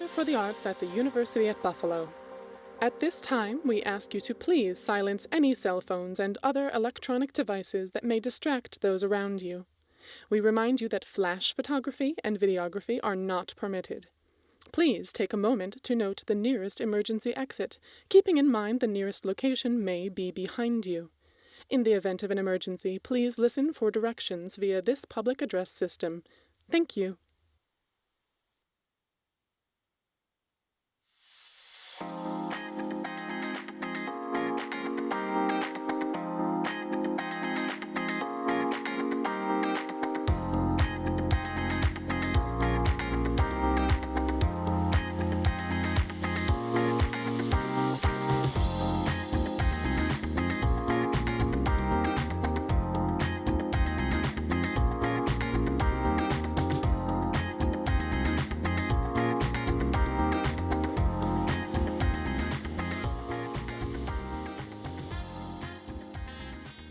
For the Arts at the University at Buffalo. At this time, we ask you to please silence any cell phones and other electronic devices that may distract those around you. We remind you that flash photography and videography are not permitted. Please take a moment to note the nearest emergency exit, keeping in mind the nearest location may be behind you. In the event of an emergency, please listen for directions via this public address system. Thank you.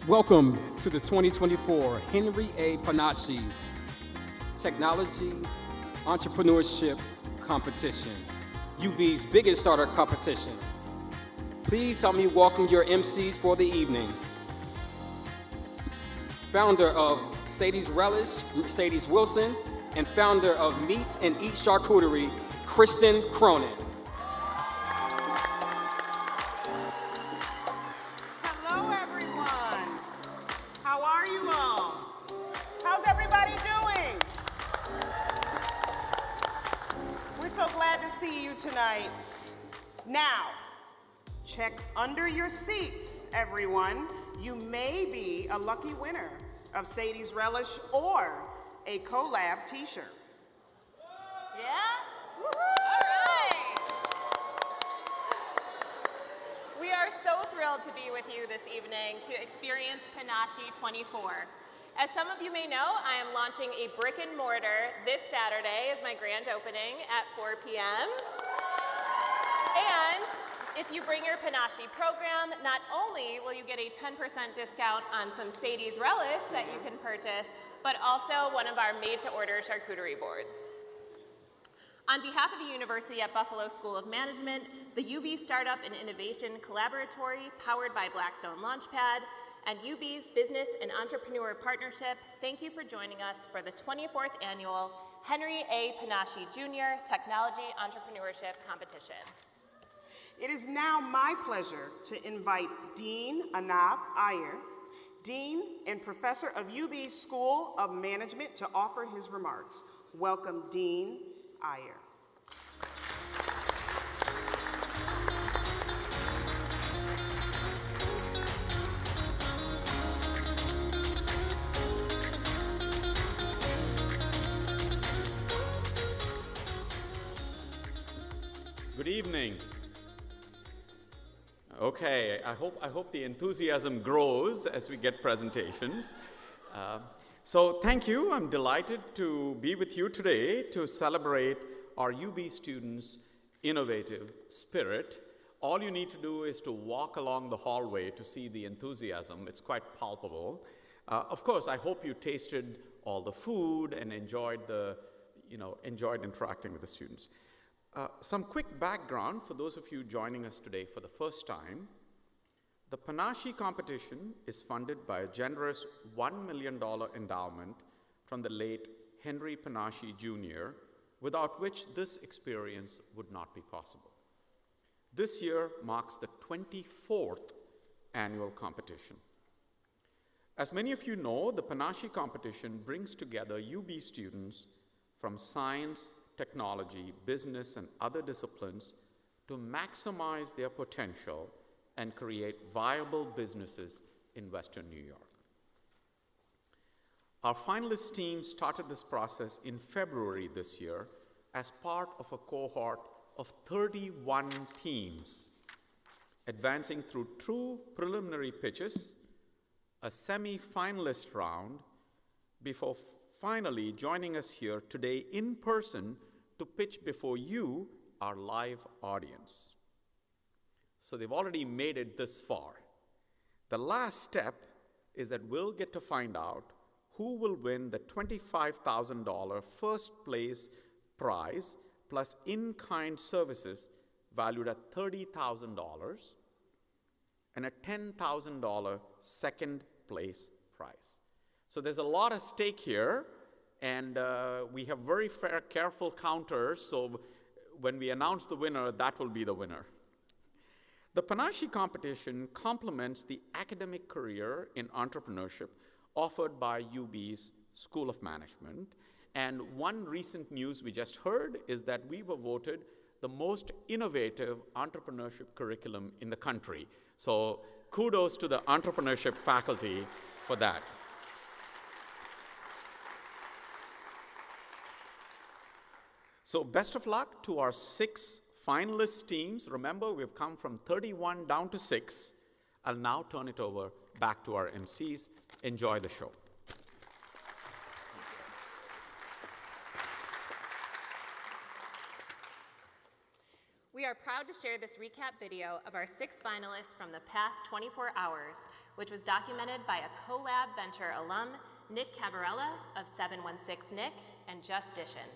Welcome to the 2024 Henry A. Panasci Technology Entrepreneurship Competition, UB's biggest starter competition. Please help me welcome your MCs for the evening. Founder of Sadie's Relish, Mercedes Wilson, and founder of Meat and Eat Charcuterie, Kristen Cronin. Tonight. Now, check under your seats, everyone. You may be a lucky winner of Sadie's Relish or a collab t-shirt. Yeah? All right. We are so thrilled to be with you this evening to experience Panasci 24. As some of you may know, I am launching a brick and mortar this Saturday as my grand opening at 4 p.m. And if you bring your Panasci program, not only will you get a 10% discount on some Sadie's Relish that you can purchase, but also one of our made-to-order charcuterie boards. On behalf of the University at Buffalo School of Management, the UB Startup and Innovation Collaboratory, powered by Blackstone Launchpad, and UB's Business and Entrepreneur Partnership, thank you for joining us for the 24th Annual Henry A. Panasci Jr. Technology Entrepreneurship Competition. It is now my pleasure to invite Dean Anav Iyer, Dean and Professor of UB's School of Management, to offer his remarks. Welcome, Dean Iyer. Good evening. Okay, I hope the enthusiasm grows as we get presentations. So thank you. I'm delighted to be with you today to celebrate our UB students' innovative spirit. All you need to do is to walk along the hallway to see the enthusiasm. It's quite palpable. Of course, I hope you tasted all the food and enjoyed interacting with the students. Some quick background for those of you joining us today for the first time. The Panasci competition is funded by a generous $1 million endowment from the late Henry Panasci Jr., without which this experience would not be possible. This year marks the 24th annual competition. As many of you know, the Panasci competition brings together UB students from science, technology, business, and other disciplines to maximize their potential and create viable businesses in Western New York. Our finalist team started this process in February this year as part of a cohort of 31 teams, advancing through 2 preliminary pitches, a semi-finalist round, before finally joining us here today in person to pitch before you, our live audience. So they've already made it this far. The last step is that we'll get to find out who will win the $25,000 first place prize plus in-kind services valued at $30,000 and a $10,000 second place prize. So there's a lot at stake here, and we have very careful counters, so when we announce the winner, that will be the winner. The Panasci competition complements the academic career in entrepreneurship offered by UB's School of Management. And one recent news we just heard is that we were voted the most innovative entrepreneurship curriculum in the country. So kudos to the entrepreneurship faculty for that. So best of luck to our 6 finalist teams. Remember, we've come from 31 down to 6. I'll now turn it over back to our MCs. Enjoy the show. We are proud to share this recap video of our 6 finalists from the past 24 hours, which was documented by a CoLab Venture alum, Nick Cavarella of 716 Nick and Just Dishin.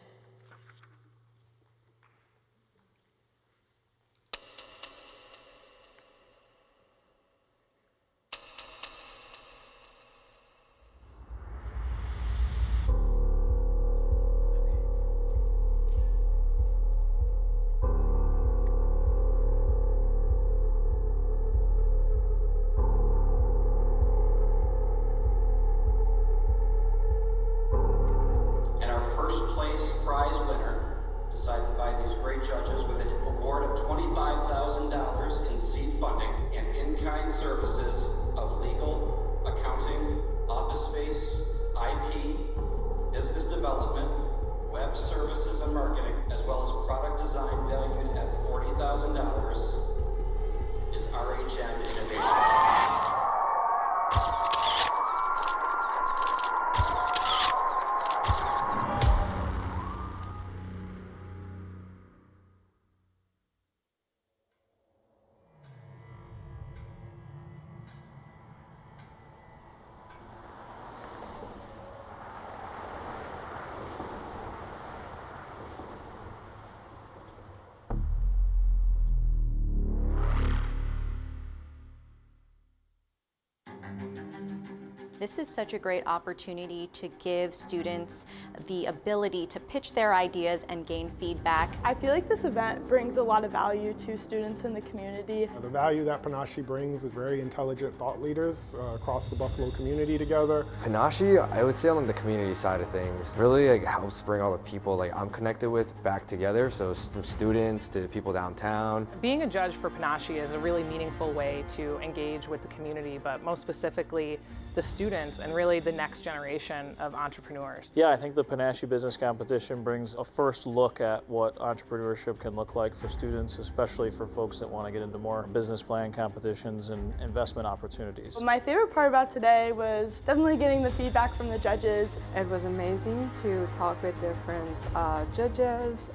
This is such a great opportunity to give students the ability to pitch their ideas and gain feedback. I feel like this event brings a lot of value to students in the community. The value that Panasci brings is very intelligent thought leaders across the Buffalo community together. Panasci, I would say on the community side of things, really helps bring all the people I'm connected with back together, so from students to people downtown. Being a judge for Panasci is a really meaningful way to engage with the community, but most specifically the students and really the next generation of entrepreneurs. Yeah, I think the Panasci Business Competition brings a first look at what entrepreneurship can look like for students, especially for folks that want to get into more business plan competitions and investment opportunities. My favorite part about today was definitely getting the feedback from the judges. It was amazing to talk with different judges,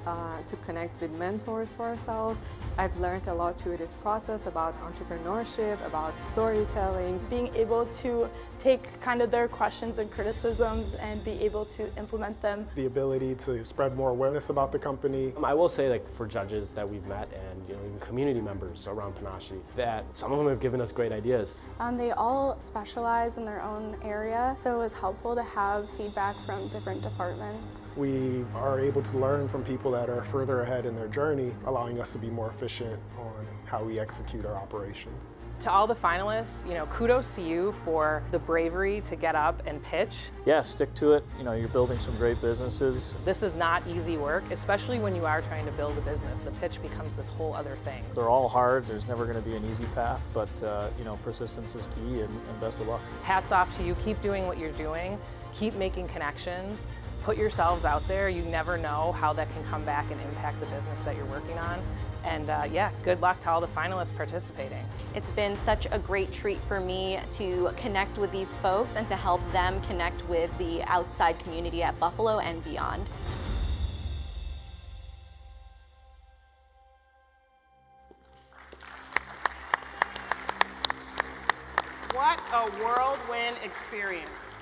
to connect with mentors for ourselves. I've learned a lot through this process about entrepreneurship, about storytelling. Being able to take kind of their questions and criticisms and be able to implement them. The ability to spread more awareness about the company. I will say for judges that we've met and even community members around Panasci, that some of them have given us great ideas. They all specialize in their own area, so it was helpful to have feedback from different departments. We are able to learn from people that are further ahead in their journey, allowing us to be more efficient on how we execute our operations. To all the finalists, kudos to you for the bravery to get up and pitch. Yeah, stick to it. You're building some great businesses. This is not easy work, especially when you are trying to build a business. The pitch becomes this whole other thing. They're all hard. There's never going to be an easy path, but persistence is key, and best of luck. Hats off to you. Keep doing what you're doing. Keep making connections. Put yourselves out there. You never know how that can come back and impact the business that you're working on. And yeah, good luck to all the finalists participating. It's been such a great treat for me to connect with these folks and to help them connect with the outside community at Buffalo and beyond. What a whirlwind experience.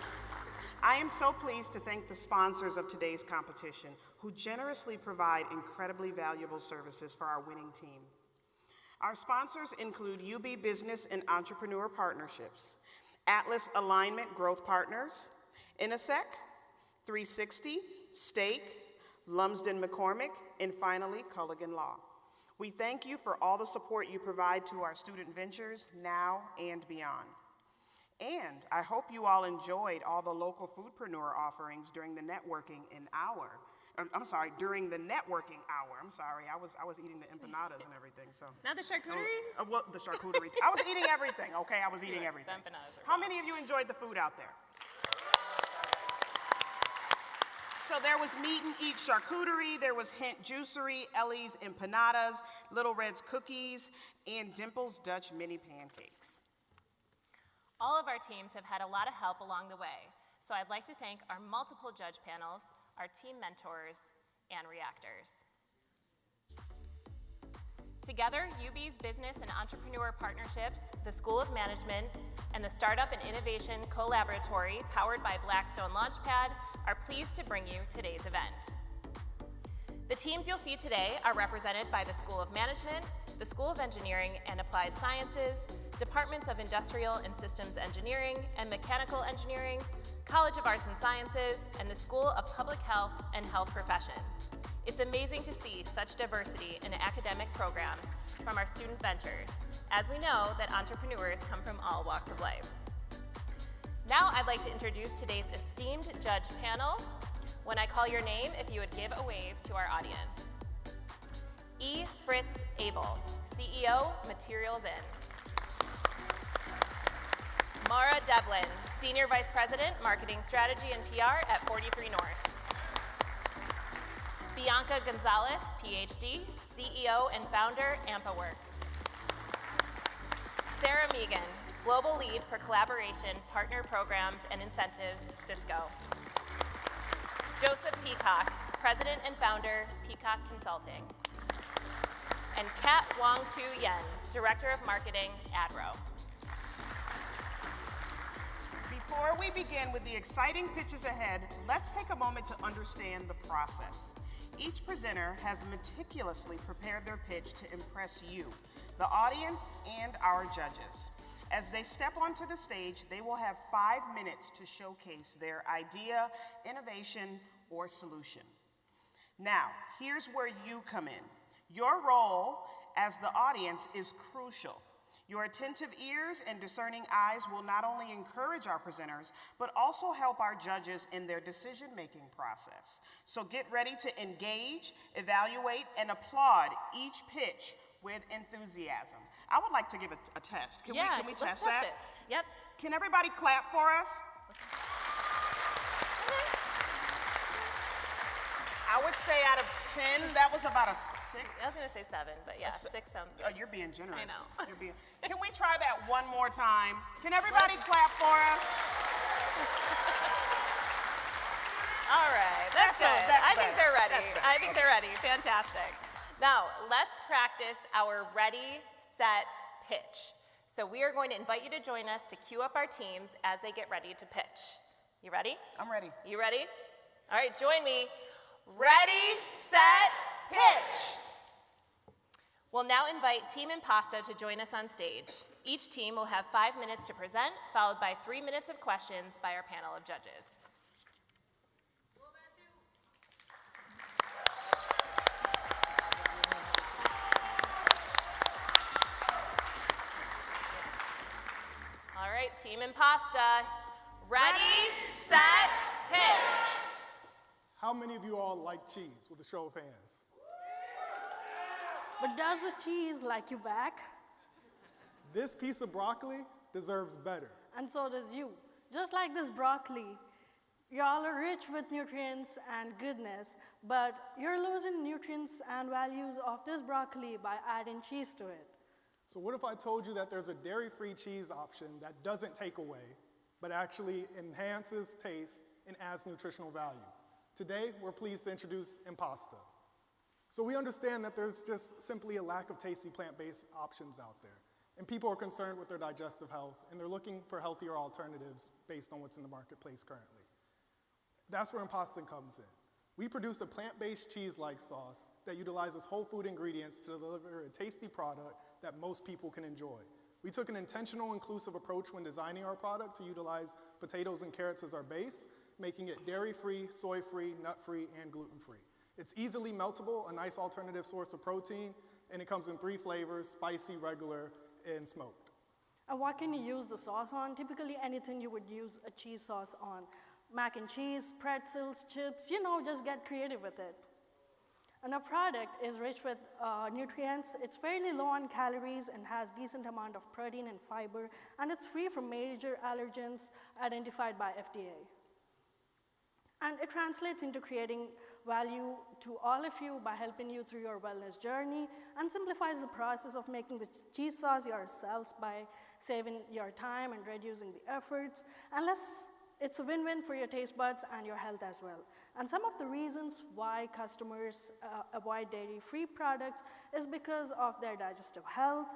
I am so pleased to thank the sponsors of today's competition who generously provide incredibly valuable services for our winning team. Our sponsors include UB Business and Entrepreneur Partnerships, Atlas Alignment Growth Partners, Innisec, 360, Stake, Lumsden McCormick, and finally, Culligan Law. We thank you for all the support you provide to our student ventures now and beyond. And I hope you all enjoyed all the local foodpreneur offerings during the networking hour. During the networking hour. I'm sorry, I was eating the empanadas and everything, so. Not the charcuterie? Well, the charcuterie. I was eating everything, okay? I was eating everything. The empanadas are How many of you enjoyed the food out there? So there was Meat and Eat charcuterie, there was Hint Juicery, Ellie's empanadas, Little Red's cookies, and Dimple's Dutch mini pancakes. All of our teams have had a lot of help along the way, so I'd like to thank our multiple judge panels, our team mentors, and reactors. Together, UB's Business and Entrepreneur Partnerships, the School of Management, and the Startup and Innovation Collaboratory, powered by Blackstone Launchpad, are pleased to bring you today's event. The teams you'll see today are represented by the School of Management, the School of Engineering and Applied Sciences, Departments of Industrial and Systems Engineering and Mechanical Engineering, College of Arts and Sciences, and the School of Public Health and Health Professions. It's amazing to see such diversity in academic programs from our student ventures, as we know that entrepreneurs come from all walks of life. Now I'd like to introduce today's esteemed judge panel. When I call your name, if you would give a wave to our audience. E. Fritz Abel, CEO, Materials In. Mara Devlin, Senior Vice President, Marketing Strategy and PR at 43 North. Bianca Gonzalez, PhD, CEO and founder, AmpaWorks. Sarah Megan, Global Lead for Collaboration, Partner Programs and Incentives, Cisco. Joseph Peacock, President and founder, Peacock Consulting. And Kat Wong-Tu Yen, Director of Marketing, Adro. Before we begin with the exciting pitches ahead, let's take a moment to understand the process. Each presenter has meticulously prepared their pitch to impress you, the audience, and our judges. As they step onto the stage, they will have 5 minutes to showcase their idea, innovation, or solution. Now, here's where you come in. Your role as the audience is crucial. Your attentive ears and discerning eyes will not only encourage our presenters, but also help our judges in their decision-making process. So get ready to engage, evaluate, and applaud each pitch with enthusiasm. I would like to give a test. Can we test that? It. Yep. Can everybody clap for us? I would say out of 10, that was about a 6. I was going to say 7, but yeah, 6 sounds good. Oh, you're being generous. I know. Can we try that one more time? Can everybody clap for us? All right, that's good. I think they're ready. I think they're ready. Fantastic. Now, let's practice our ready, set, pitch. So we are going to invite you to join us to cue up our teams as they get ready to pitch. You ready? I'm ready. You ready? All right, join me. Ready, set, pitch. We'll now invite Team Impasta to join us on stage. Each team will have 5 minutes to present, followed by 3 minutes of questions by our panel of judges. All right, Team Impasta, ready, set, pitch. How many of you all like cheese, with a show of hands? But does the cheese like you back? This piece of broccoli deserves better. And so does you. Just like this broccoli, y'all are rich with nutrients and goodness, but you're losing nutrients and values of this broccoli by adding cheese to it. So what if I told you that there's a dairy-free cheese option that doesn't take away, but actually enhances taste and adds nutritional value? Today, we're pleased to introduce Impasta. So we understand that there's just simply a lack of tasty plant-based options out there. And people are concerned with their digestive health, and they're looking for healthier alternatives based on what's in the marketplace currently. That's where Impasta comes in. We produce a plant-based cheese-like sauce that utilizes whole food ingredients to deliver a tasty product that most people can enjoy. We took an intentional, inclusive approach when designing our product to utilize potatoes and carrots as our base, making it dairy-free, soy-free, nut-free, and gluten-free. It's easily meltable, a nice alternative source of protein, and it comes in 3 flavors: spicy, regular, and smoked. And what can you use the sauce on? Typically anything you would use a cheese sauce on. Mac and cheese, pretzels, chips, just get creative with it. And our product is rich with nutrients. It's fairly low on calories and has decent amount of protein and fiber, and it's free from major allergens identified by FDA. And it translates into creating value to all of you by helping you through your wellness journey, and simplifies the process of making the cheese sauce yourselves by saving your time and reducing the efforts. And it's a win-win for your taste buds and your health as well. And some of the reasons why customers avoid dairy-free products is because of their digestive health,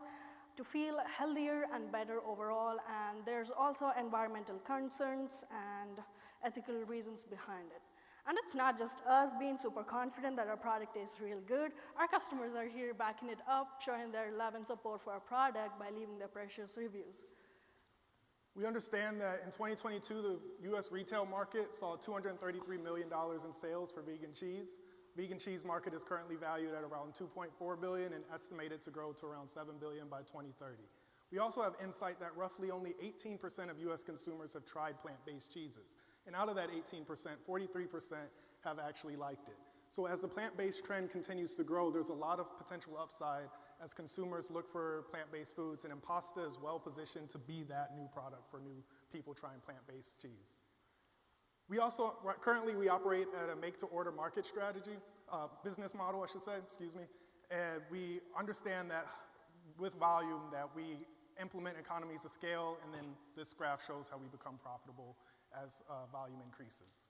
to feel healthier and better overall, and there's also environmental concerns and ethical reasons behind it. And it's not just us being super confident that our product is real good. Our customers are here backing it up, showing their love and support for our product by leaving their precious reviews. We understand that in 2022, the US retail market saw $233 million in sales for vegan cheese. Vegan cheese market is currently valued at around $2.4 billion and estimated to grow to around $7 billion by 2030. We also have insight that roughly only 18% of US consumers have tried plant-based cheeses. And out of that 18%, 43% have actually liked it. So as the plant-based trend continues to grow, there's a lot of potential upside as consumers look for plant-based foods, and Impasta is well positioned to be that new product for new people trying plant-based cheese. Currently we operate at a make-to-order market strategy, business model, I should say, excuse me. And we understand that with volume that we implement economies of scale, and then this graph shows how we become profitable as volume increases.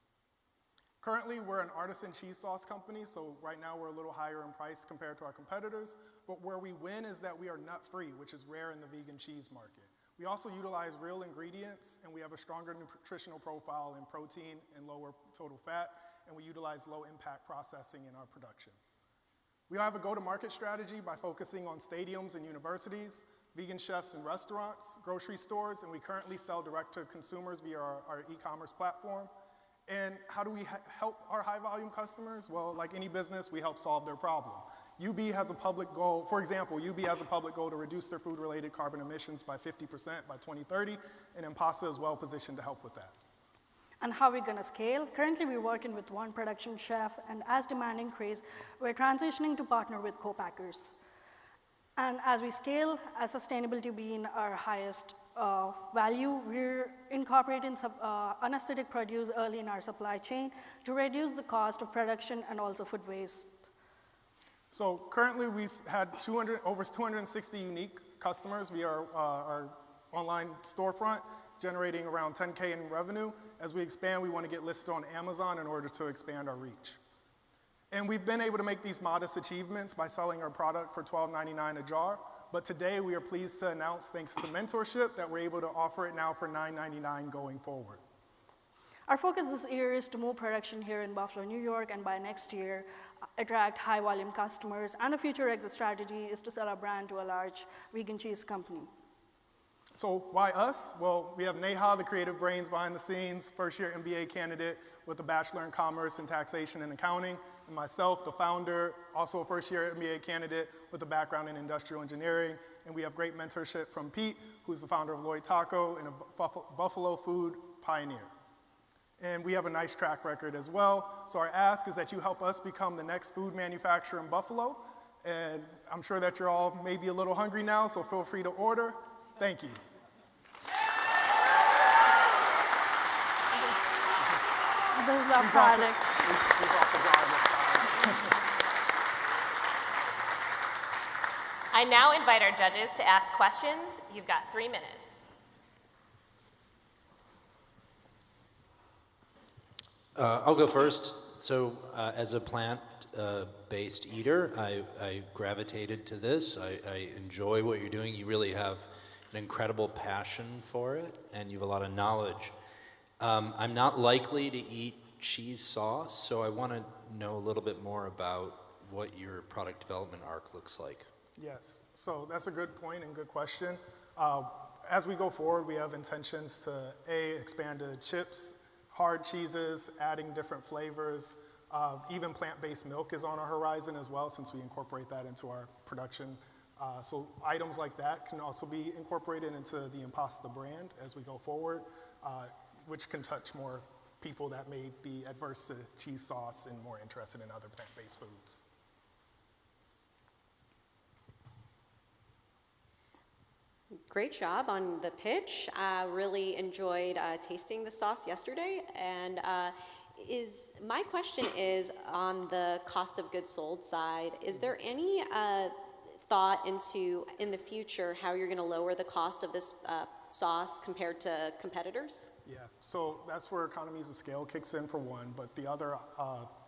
Currently, we're an artisan cheese sauce company, so right now we're a little higher in price compared to our competitors, but where we win is that we are nut-free, which is rare in the vegan cheese market. We also utilize real ingredients, and we have a stronger nutritional profile in protein and lower total fat, and we utilize low-impact processing in our production. We have a go-to-market strategy by focusing on stadiums and universities, vegan chefs and restaurants, grocery stores, and we currently sell direct to consumers via our e-commerce platform. And how do we help our high-volume customers? Well, like any business, we help solve their problem. UB has a public goal, for example, UB has a public goal to reduce their food-related carbon emissions by 50% by 2030, and Impasta is well positioned to help with that. And how are we gonna scale? Currently, we're working with one production chef, and as demand increases, we're transitioning to partner with co-packers. And as we scale, as sustainability being our highest value, we're incorporating unaesthetic produce early in our supply chain to reduce the cost of production and also food waste. So currently we've had over 260 unique customers via our online storefront, generating around 10K in revenue. As we expand, we want to get listed on Amazon in order to expand our reach. And we've been able to make these modest achievements by selling our product for $12.99 a jar. But today we are pleased to announce, thanks to mentorship, that we're able to offer it now for $9.99 going forward. Our focus this year is to move production here in Buffalo, New York, and by next year, attract high volume customers. And a future exit strategy is to sell our brand to a large vegan cheese company. So why us? Well, we have Neha, the creative brains behind the scenes, first-year MBA candidate with a Bachelor in Commerce and Taxation and Accounting, and myself, the founder, also a first-year MBA candidate with a background in industrial engineering. And we have great mentorship from Pete, who's the founder of Lloyd Taco and a Buffalo food pioneer. And we have a nice track record as well. So our ask is that you help us become the next food manufacturer in Buffalo. And I'm sure that you're all maybe a little hungry now, so feel free to order. Thank you. This is our product. I now invite our judges to ask questions. You've got 3 minutes. I'll go first. So as a plant-based eater, I gravitated to this. I enjoy what you're doing. You really have an incredible passion for it, and you have a lot of knowledge. I'm not likely to eat cheese sauce, so I want to know a little bit more about what your product development arc looks like. Yes, so that's a good point and good question. As we go forward, we have intentions to expand to chips, hard cheeses, adding different flavors. Even plant-based milk is on our horizon as well, since we incorporate that into our production. So items like that can also be incorporated into the Impasta brand as we go forward, which can touch more people that may be adverse to cheese sauce and more interested in other plant-based foods. Great job on the pitch. Really enjoyed tasting the sauce yesterday. And my question is on the cost of goods sold side, is there any thought into, in the future, how you're going to lower the cost of this sauce compared to competitors? Yeah, so that's where economies of scale kicks in for one, but the other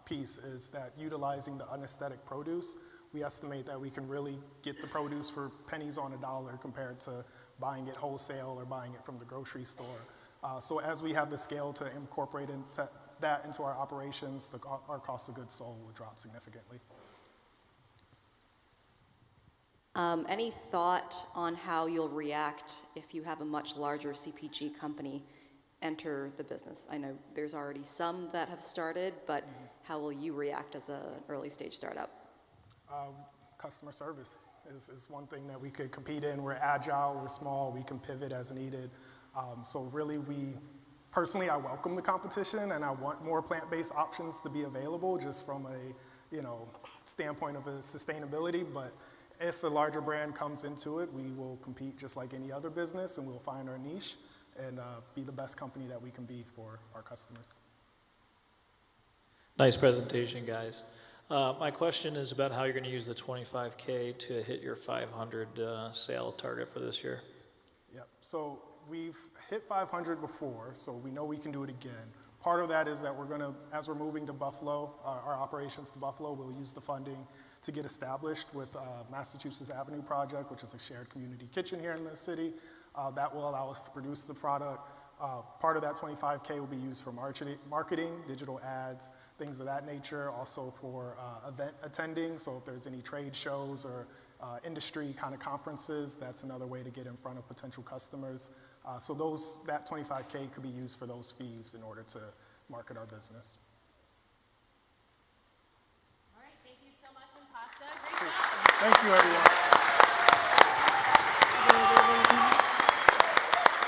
piece is that utilizing the unaesthetic produce, we estimate that we can really get the produce for pennies on a dollar compared to buying it wholesale or buying it from the grocery store. So as we have the scale to incorporate that into our operations, our cost of goods sold will drop significantly. Any thought on how you'll react if you have a much larger CPG company enter the business? I know there's already some that have started, but how will you react as an early stage startup? Customer service is one thing that we could compete in. We're agile, we're small, we can pivot as needed. So really personally, I welcome the competition and I want more plant-based options to be available just from a standpoint of a sustainability, but if a larger brand comes into it, we will compete just like any other business and we'll find our niche and be the best company that we can be for our customers. Nice presentation, guys. My question is about how you're going to use the $25K to hit your 500 sale target for this year. Yep, so we've hit 500 before, so we know we can do it again. Part of that is that as we're moving to Buffalo, our operations to Buffalo, we'll use the funding to get established with Massachusetts Avenue Project, which is a shared community kitchen here in the city. That will allow us to produce the product. Part of that $25K will be used for marketing, digital ads, things of that nature, also for event attending. So if there's any trade shows or industry kind of conferences, that's another way to get in front of potential customers. So that $25K could be used for those fees in order to market our business. All right, thank you so much, Impasta. Great job. Thank you, everyone.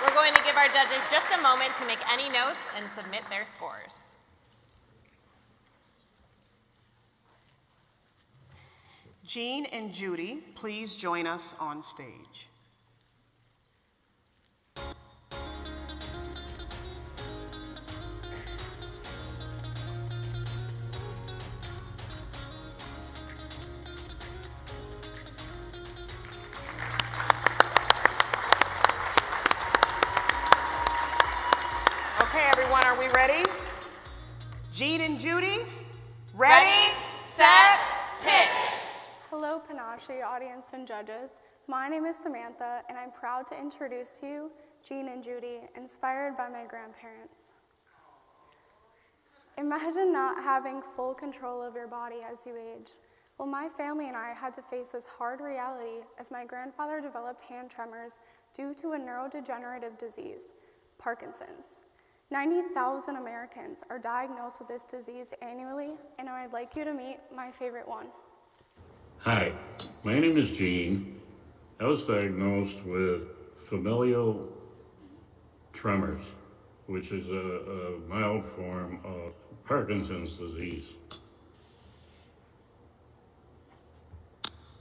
We're going to give our judges just a moment to make any notes and submit their scores. Jean and Judy, please join us on stage. Okay, everyone, are we ready? Jean and Judy, ready, set, pitch. Hello, Panasci audience and judges. My name is Samantha, and I'm proud to introduce to you Jean and Judy, inspired by my grandparents. Imagine not having full control of your body as you age. Well, my family and I had to face this hard reality as my grandfather developed hand tremors due to a neurodegenerative disease, Parkinson's. 90,000 Americans are diagnosed with this disease annually, and I'd like you to meet my favorite one. Hi, my name is Gene. I was diagnosed with familial tremors, which is a mild form of Parkinson's disease.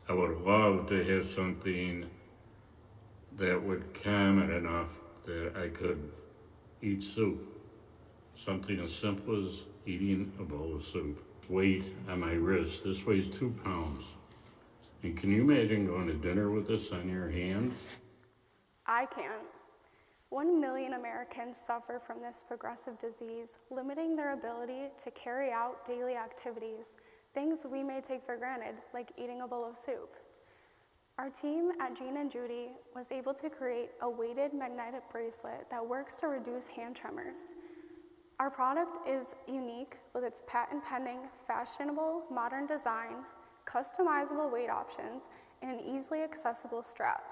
I would love to have something that would calm it enough that I could eat soup. Something as simple as eating a bowl of soup. Weight on my wrist, this weighs 2 pounds. And can you imagine going to dinner with this on your hand? I can't. 1 million Americans suffer from this progressive disease, limiting their ability to carry out daily activities, things we may take for granted, like eating a bowl of soup. Our team at Jean and Judy was able to create a weighted magnetic bracelet that works to reduce hand tremors. Our product is unique with its patent-pending, fashionable, modern design, customizable weight options, and an easily accessible strap.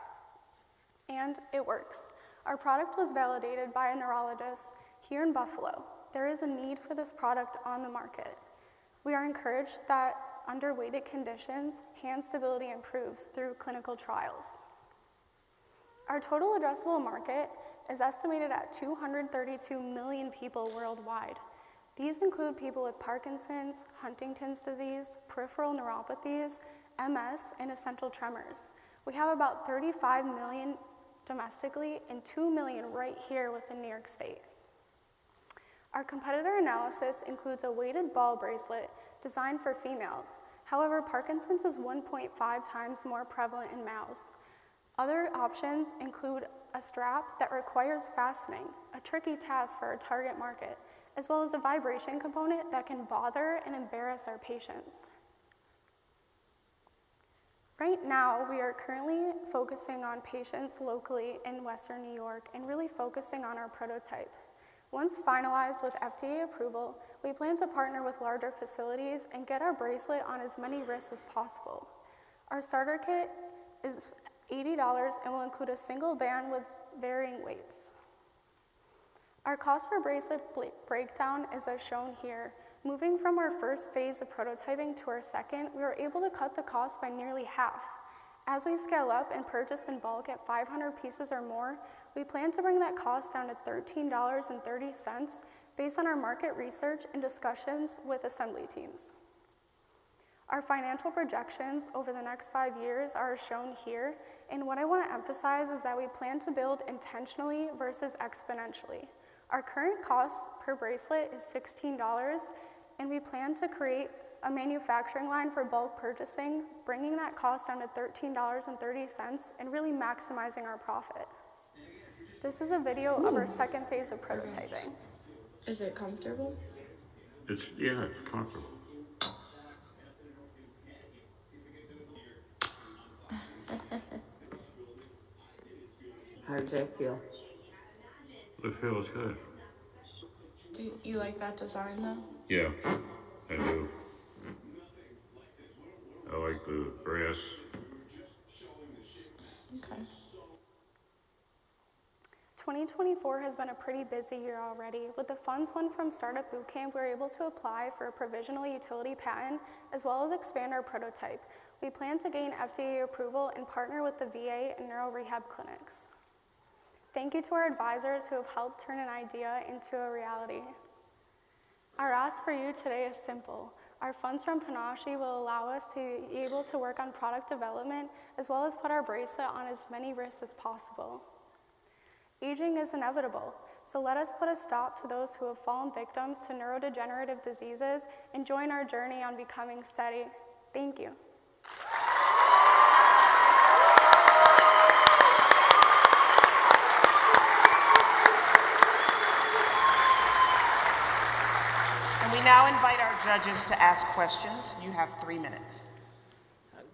And it works. Our product was validated by a neurologist here in Buffalo. There is a need for this product on the market. We are encouraged that under weighted conditions, hand stability improves through clinical trials. Our total addressable market is estimated at 232 million people worldwide. These include people with Parkinson's, Huntington's disease, peripheral neuropathies, MS, and essential tremors. We have about 35 million domestically and 2 million right here within New York State. Our competitor analysis includes a weighted ball bracelet designed for females. However, Parkinson's is 1.5 times more prevalent in males. Other options include a strap that requires fastening, a tricky task for our target market, as well as a vibration component that can bother and embarrass our patients. Right now, we are currently focusing on patients locally in Western New York and really focusing on our prototype. Once finalized with FDA approval, we plan to partner with larger facilities and get our bracelet on as many wrists as possible. Our starter kit is $80 and will include a single band with varying weights. Our cost per bracelet breakdown is as shown here. Moving from our first phase of prototyping to our second, we were able to cut the cost by nearly half. As we scale up and purchase in bulk at 500 pieces or more, we plan to bring that cost down to $13.30 based on our market research and discussions with assembly teams. Our financial projections over the next 5 years are shown here, and what I want to emphasize is that we plan to build intentionally versus exponentially. Our current cost per bracelet is $16, and we plan to create a manufacturing line for bulk purchasing, bringing that cost down to $13.30 and really maximizing our profit. This is a video of our second phase of prototyping. Is it comfortable? It's comfortable. How does it feel? It feels good. Do you like that design though? Yeah, I do. I like the brass. Okay. 2024 has been a pretty busy year already. With the funds won from Startup Bootcamp, we were able to apply for a provisional utility patent as well as expand our prototype. We plan to gain FDA approval and partner with the VA and neuro rehab clinics. Thank you to our advisors who have helped turn an idea into a reality. Our ask for you today is simple. Our funds from Panasci will allow us to be able to work on product development as well as put our bracelet on as many wrists as possible. Aging is inevitable, so let us put a stop to those who have fallen victims to neurodegenerative diseases and join our journey on becoming steady. Thank you. And we now invite our judges to ask questions. You have 3 minutes.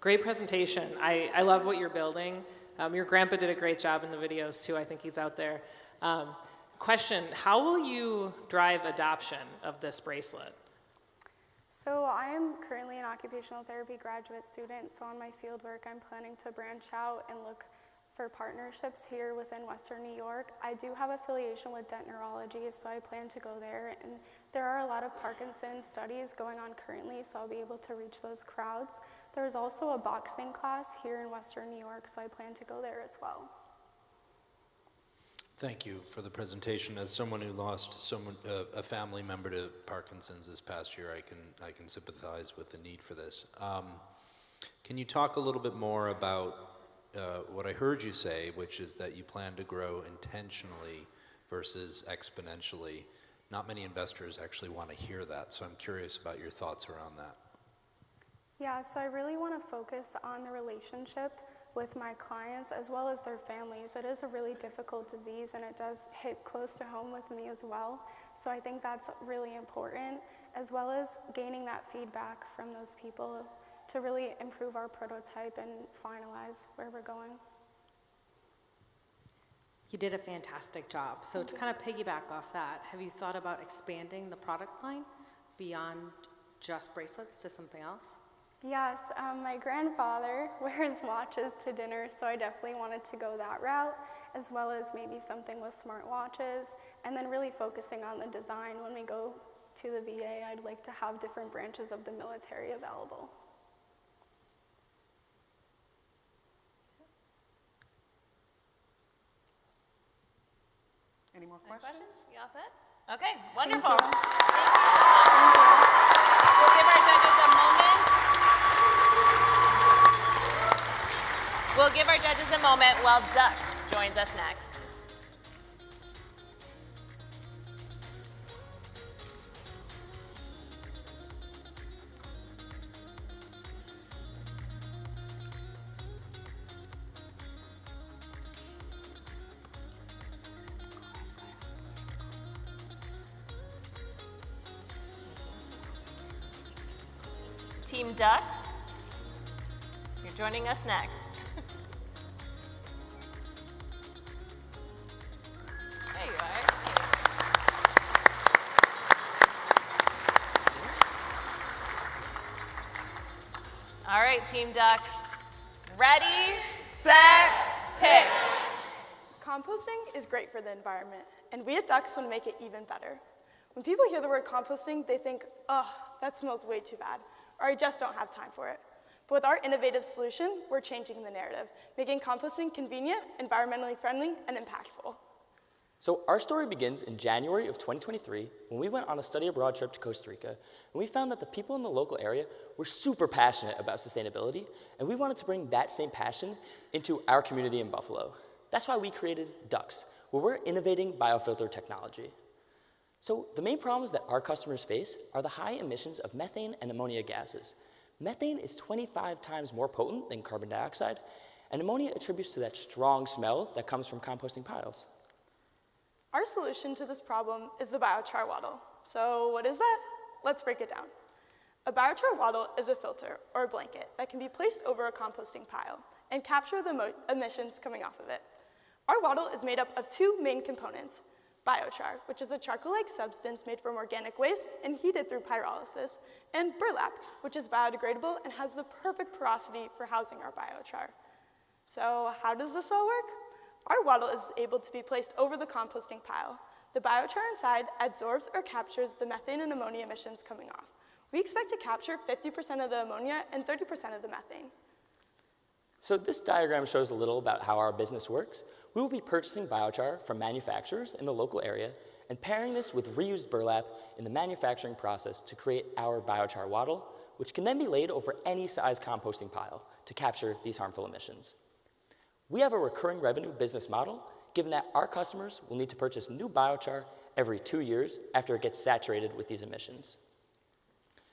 Great presentation. I love what you're building. Your grandpa did a great job in the videos too. I think he's out there. Question, how will you drive adoption of this bracelet? So I am currently an occupational therapy graduate student, so on my field work I'm planning to branch out and look for partnerships here within Western New York. I do have affiliation with dent neurology, so I plan to go there, and there are a lot of Parkinson's studies going on currently, so I'll be able to reach those crowds. There's also a boxing class here in Western New York, so I plan to go there as well. Thank you for the presentation. As someone who lost a family member to Parkinson's this past year, I can sympathize with the need for this. Can you talk a little bit more about what I heard you say, which is that you plan to grow intentionally versus exponentially? Not many investors actually want to hear that, so I'm curious about your thoughts around that. Yeah, so I really want to focus on the relationship with my clients as well as their families. It is a really difficult disease and it does hit close to home with me as well. So I think that's really important, as well as gaining that feedback from those people to really improve our prototype and finalize where we're going. You did a fantastic job. So to kind of piggyback off that, have you thought about expanding the product line beyond just bracelets to something else? Yes, my grandfather wears watches to dinner, so I definitely wanted to go that route, as well as maybe something with smart watches, and then really focusing on the design. When we go to the VA, I'd like to have different branches of the military available. Any more Any questions? questions? You all set? Okay, wonderful. Thank you. We'll give our judges a moment. We'll give our judges a moment while Dux joins us next. Team Dux, you're joining us next. There you are. All right, Team Dux, ready, set, pitch. Composting is great for the environment, and we at Dux want to make it even better. When people hear the word composting, they think, oh, that smells way too bad, or I just don't have time for it. But with our innovative solution, we're changing the narrative, making composting convenient, environmentally friendly, and impactful. So our story begins in January of 2023 when we went on a study abroad trip to Costa Rica, and we found that the people in the local area were super passionate about sustainability, and we wanted to bring that same passion into our community in Buffalo. That's why we created Dux, where we're innovating biofilter technology. So the main problems that our customers face are the high emissions of methane and ammonia gases. Methane is 25 times more potent than carbon dioxide, and ammonia attributes to that strong smell that comes from composting piles. Our solution to this problem is the biochar wattle. So what is that? Let's break it down. A biochar wattle is a filter or a blanket that can be placed over a composting pile and capture the emissions coming off of it. Our wattle is made up of two main components: biochar, which is a charcoal-like substance made from organic waste and heated through pyrolysis, and burlap, which is biodegradable and has the perfect porosity for housing our biochar. So how does this all work? Our wattle is able to be placed over the composting pile. The biochar inside absorbs or captures the methane and ammonia emissions coming off. We expect to capture 50% of the ammonia and 30% of the methane. So this diagram shows a little about how our business works. We will be purchasing biochar from manufacturers in the local area and pairing this with reused burlap in the manufacturing process to create our biochar wattle, which can then be laid over any size composting pile to capture these harmful emissions. We have a recurring revenue business model, given that our customers will need to purchase new biochar every 2 years after it gets saturated with these emissions.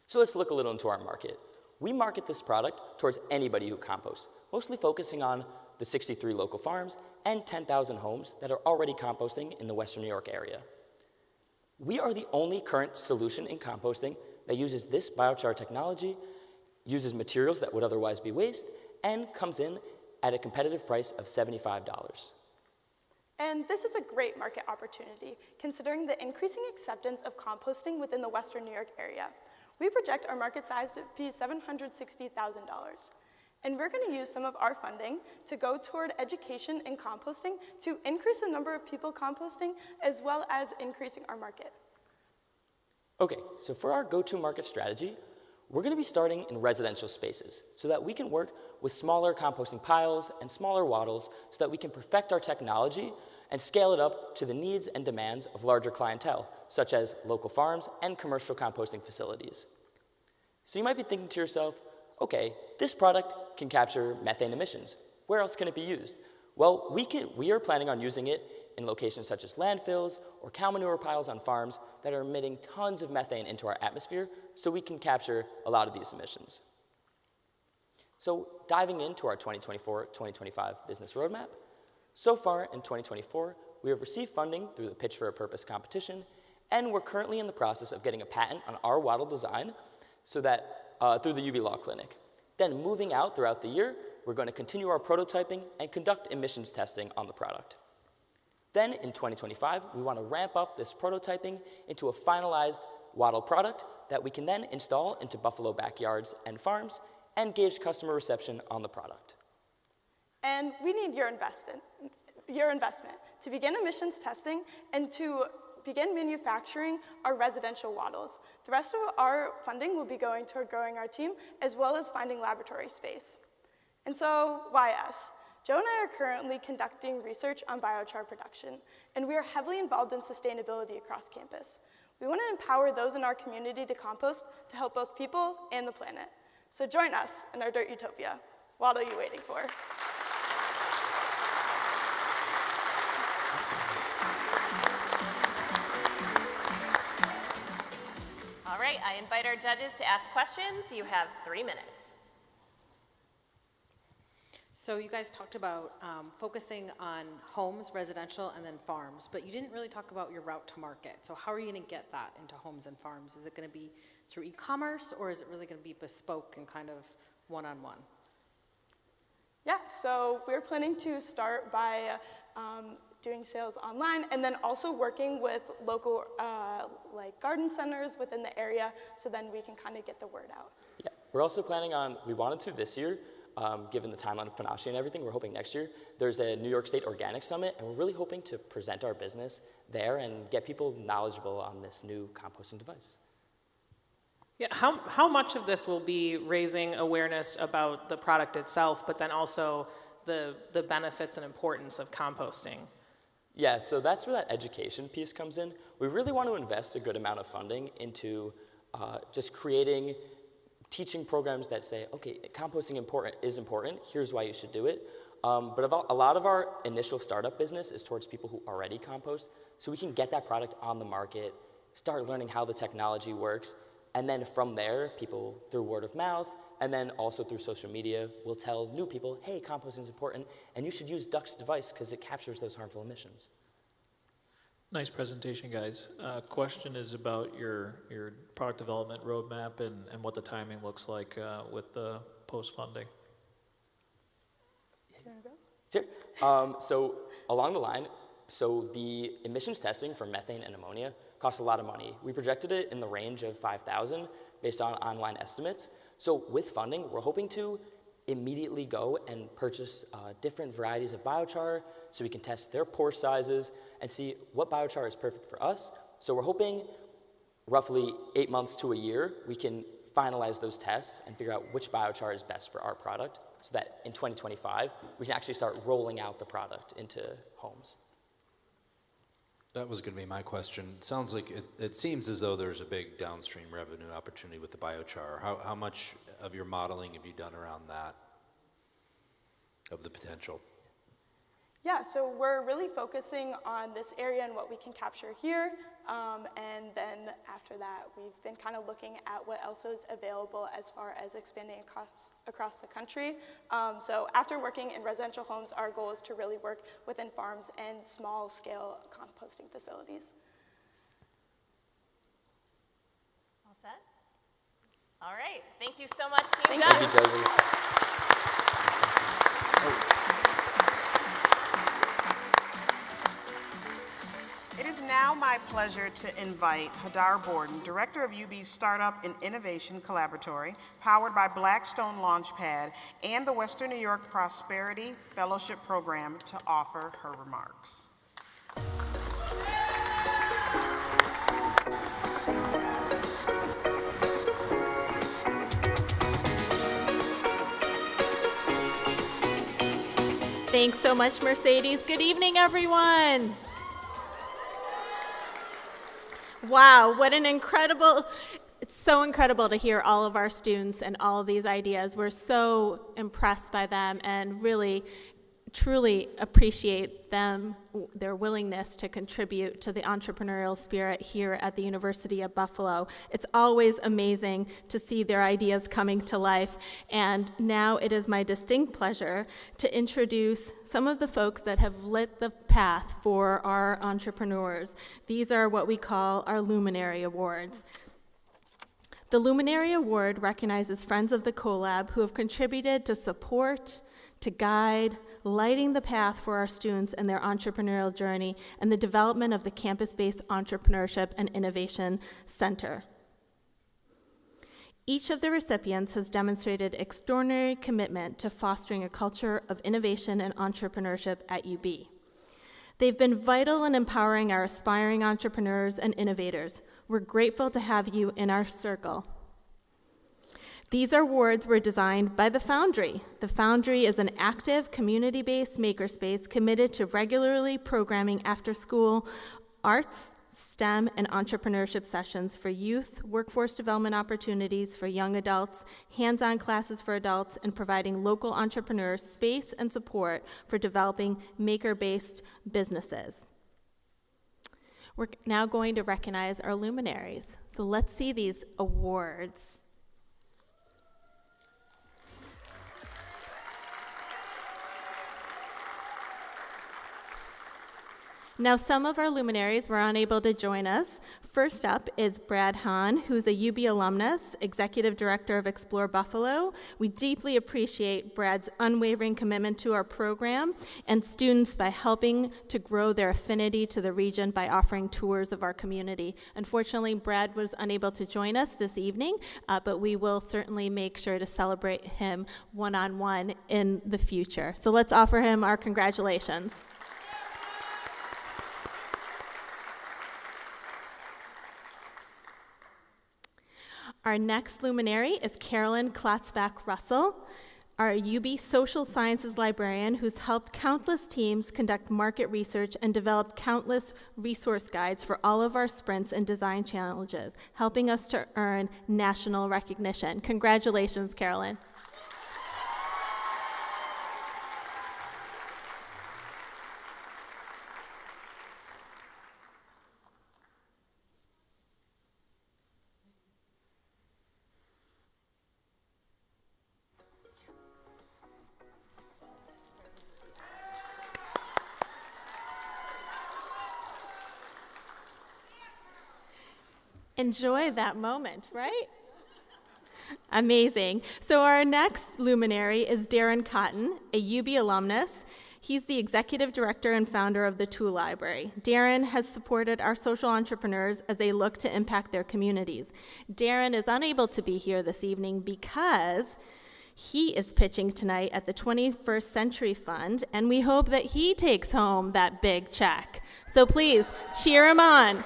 So let's look a little into our market. We market this product towards anybody who composts, mostly focusing on the 63 local farms and 10,000 homes that are already composting in the Western New York area. We are the only current solution in composting that uses this biochar technology, uses materials that would otherwise be waste, and comes in at a competitive price of $75. And this is a great market opportunity, considering the increasing acceptance of composting within the Western New York area. We project our market size to be $760,000. And we're going to use some of our funding to go toward education in composting to increase the number of people composting, as well as increasing our market. Okay, so for our go-to market strategy, we're going to be starting in residential spaces so that we can work with smaller composting piles and smaller wattles so that we can perfect our technology and scale it up to the needs and demands of larger clientele, such as local farms and commercial composting facilities. So you might be thinking to yourself, okay, this product can capture methane emissions. Where else can it be used? Well, we are planning on using it in locations such as landfills or cow manure piles on farms that are emitting tons of methane into our atmosphere, so we can capture a lot of these emissions. So diving into our 2024-2025 business roadmap, so far in 2024, we have received funding through the Pitch for a Purpose competition, and we're currently in the process of getting a patent on our wattle design so that through the UB Law Clinic. Then moving out throughout the year, we're going to continue our prototyping and conduct emissions testing on the product. Then in 2025, we want to ramp up this prototyping into a finalized wattle product that we can then install into buffalo backyards and farms and gauge customer reception on the product. And we need your investment to begin emissions testing and to begin manufacturing our residential wattles. The rest of our funding will be going toward growing our team as well as finding laboratory space. And so, why us? Joe and I are currently conducting research on biochar production, and we are heavily involved in sustainability across campus. We want to empower those in our community to compost to help both people and the planet. So join us in our Dirt Utopia. What are you waiting for? All right, I invite our judges to ask questions. You have 3 minutes. So you guys talked about focusing on homes, residential, and then farms, but you didn't really talk about your route to market. So how are you going to get that into homes and farms? Is it going to be through e-commerce, or is it really going to be bespoke and kind of one-on-one? Yeah, so we're planning to start by doing sales online and then also working with local like garden centers within the area so then we can kind of get the word out. Yeah, we're also planning on, we wanted to this year, given the timeline of Panasci and everything, we're hoping next year there's a New York State Organic Summit, and we're really hoping to present our business there and get people knowledgeable on this new composting device. Yeah, how much of this will be raising awareness about the product itself, but then also the benefits and importance of composting? Yeah, so that's where that education piece comes in. We really want to invest a good amount of funding into just creating teaching programs that say, okay, composting is important, here's why you should do it. But a lot of our initial startup business is towards people who already compost, so we can get that product on the market, start learning how the technology works, and then from there, people through word of mouth, and then also through social media, will tell new people, hey, composting is important, and you should use Duck's device because it captures those harmful emissions. Nice presentation, guys. Question is about your product development roadmap and what the timing looks like with the post-funding. Sure. So along the line, so the emissions testing for methane and ammonia costs a lot of money. We projected it in the range of $5,000 based on online estimates. So with funding, we're hoping to immediately go and purchase different varieties of biochar so we can test their pore sizes and see what biochar is perfect for us. So we're hoping roughly 8 months to a year, we can finalize those tests and figure out which biochar is best for our product so that in 2025, we can actually start rolling out the product into homes. That was going to be my question. It sounds like it seems as though there's a big downstream revenue opportunity with the biochar. How much of your modeling have you done around that, of the potential? Yeah, so we're really focusing on this area and what we can capture here, and then after that, we've been kind of looking at what else is available as far as expanding across the country. So after working in residential homes, our goal is to really work within farms and small-scale composting facilities. All set? All right, thank you so much, team. Thank you, judges. It is now my pleasure to invite Hadar Borden, Director of UB's Startup and Innovation Collaboratory, powered by Blackstone Launchpad and the Western New York Prosperity Fellowship Program, to offer her remarks. Thanks so much, Mercedes. Good evening, everyone. Wow, what an incredible, it's so incredible to hear all of our students and all of these ideas. We're so impressed by them and really, truly appreciate them, their willingness to contribute to the entrepreneurial spirit here at the University of Buffalo. It's always amazing to see their ideas coming to life, and now it is my distinct pleasure to introduce some of the folks that have lit the path for our entrepreneurs. These are what we call our Luminary Awards. The Luminary Award recognizes friends of the CoLab who have contributed to support, to guide, lighting the path for our students and their entrepreneurial journey, and the development of the campus-based Entrepreneurship and Innovation Center. Each of the recipients has demonstrated extraordinary commitment to fostering a culture of innovation and entrepreneurship at UB. They've been vital in empowering our aspiring entrepreneurs and innovators. We're grateful to have you in our circle. These awards were designed by The Foundry. The Foundry is an active, community-based makerspace committed to regularly programming after-school arts, STEM, and entrepreneurship sessions for youth, workforce development opportunities for young adults, hands-on classes for adults, and providing local entrepreneurs space and support for developing maker-based businesses. We're now going to recognize our luminaries. So let's see these awards. Now, some of our luminaries were unable to join us. First up is Brad Hahn, who's a UB alumnus, Executive Director of Explore Buffalo. We deeply appreciate Brad's unwavering commitment to our program and students by helping to grow their affinity to the region by offering tours of our community. Unfortunately, Brad was unable to join us this evening, but we will certainly make sure to celebrate him one-on-one in the future. So let's offer him our congratulations. Our next luminary is Carolyn Klotzbach-Russell, our UB Social Sciences librarian who's helped countless teams conduct market research and developed countless resource guides for all of our sprints and design challenges, helping us to earn national recognition. Congratulations, Carolyn. Enjoy that moment, right? Amazing. So our next luminary is Darren Cotton, a UB alumnus. He's the executive director and founder of the Tool Library. Darren has supported our social entrepreneurs as they look to impact their communities. Darren is unable to be here this evening because he is pitching tonight at the 21st Century Fund, and we hope that he takes home that big check. So please, cheer him on.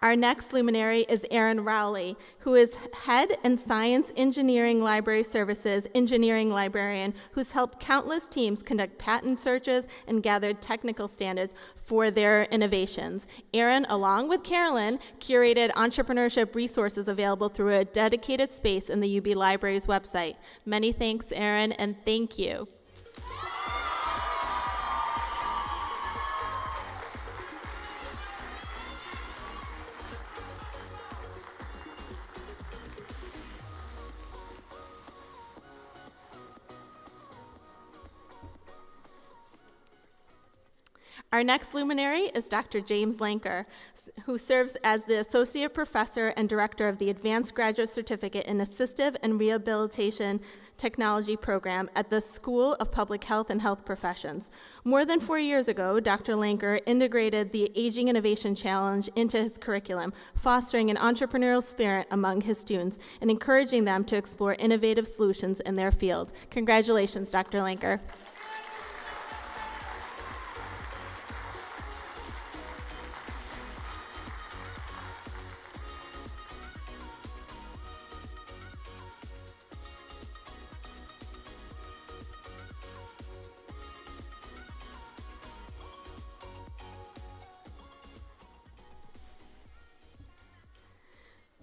Our next luminary is Aaron Rowley, who is head and science engineering library services engineering librarian who's helped countless teams conduct patent searches and gathered technical standards for their innovations. Aaron, along with Carolyn, curated entrepreneurship resources available through a dedicated space in the UB Library's website. Many thanks, Aaron, and thank you. Our next luminary is Dr. James Lanker, who serves as the Associate Professor and Director of the Advanced Graduate Certificate in Assistive and Rehabilitation Technology Program at the School of Public Health and Health Professions. More than 4 years ago, Dr. Lanker integrated the Aging Innovation Challenge into his curriculum, fostering an entrepreneurial spirit among his students and encouraging them to explore innovative solutions in their field. Congratulations, Dr. Lanker.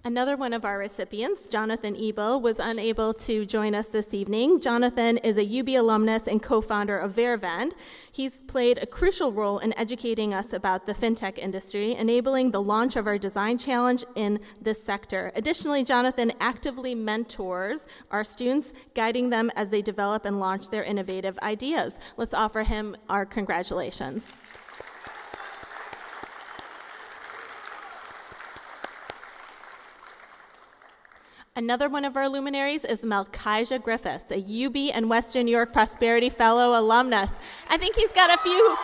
Another one of our recipients, Jonathan Ebel, was unable to join us this evening. Jonathan is a UB alumnus and co-founder of Vervend. He's played a crucial role in educating us about the fintech industry, enabling the launch of our design challenge in this sector. Additionally, Jonathan actively mentors our students, guiding them as they develop and launch their innovative ideas. Let's offer him our congratulations. Another one of our luminaries is Melchijah Griffiths, a UB and Western New York Prosperity Fellow alumnus. I think he's got a few.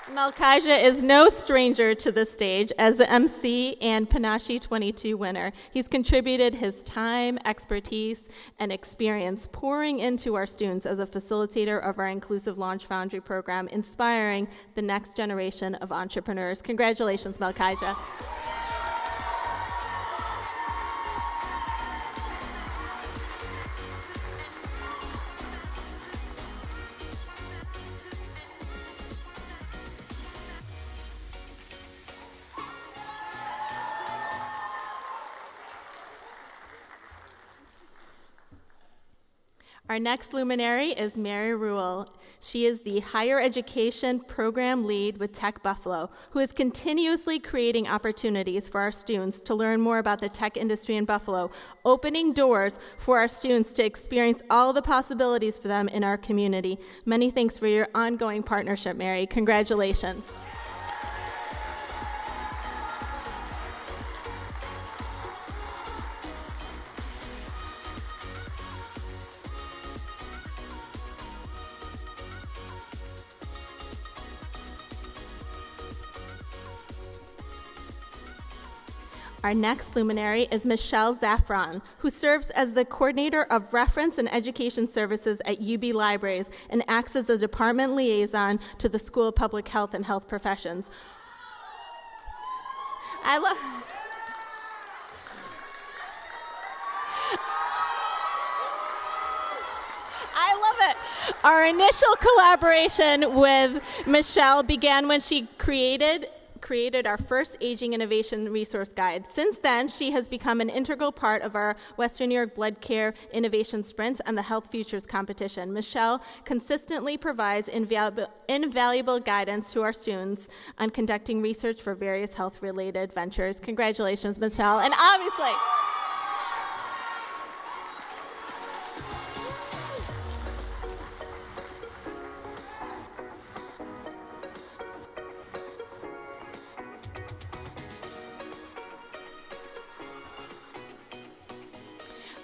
Melchijah is no stranger to the stage as the MC and Panasci 22 winner. He's contributed his time, expertise, and experience pouring into our students as a facilitator of our Inclusive Launch Foundry program, inspiring the next generation of entrepreneurs. Congratulations, Melchijah. Our next luminary is Mary Ruhl. She is the higher education program lead with Tech Buffalo, who is continuously creating opportunities for our students to learn more about the tech industry in Buffalo, opening doors for our students to experience all the possibilities for them in our community. Many thanks for your ongoing partnership, Mary. Congratulations. Our next luminary is Michelle Zaffron, who serves as the coordinator of reference and education services at UB Libraries and acts as a department liaison to the School of Public Health and Health Professions. I love it. Our initial collaboration with Michelle began when she created our first Aging Innovation Resource Guide. Since then, she has become an integral part of our Western New York Blood Care Innovation Sprints and the Health Futures Competition. Michelle consistently provides invaluable guidance to our students on conducting research for various health-related ventures. Congratulations, Michelle. And obviously,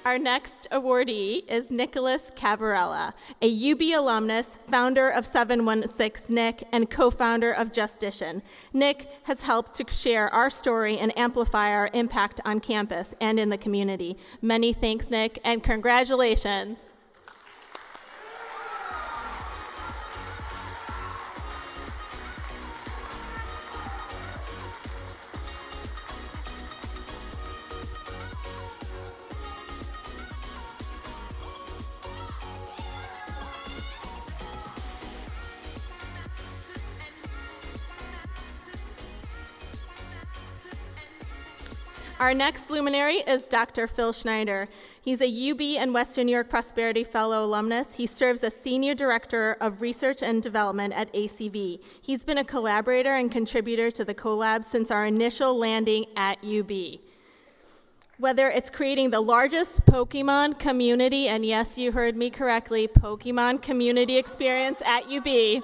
our next awardee is Nicholas Cavarella, a UB alumnus, founder of 716 Nick, and co-founder of Justition. Nick has helped to share our story and amplify our impact on campus and in the community. Many thanks, Nick, and congratulations. Our next luminary is Dr. Phil Schneider. He's a UB and Western New York Prosperity Fellow alumnus. He serves as Senior Director of Research and Development at ACV. He's been a collaborator and contributor to the collab since our initial landing at UB. Whether it's creating the largest Pokemon community, and yes, you heard me correctly, Pokemon community experience at UB,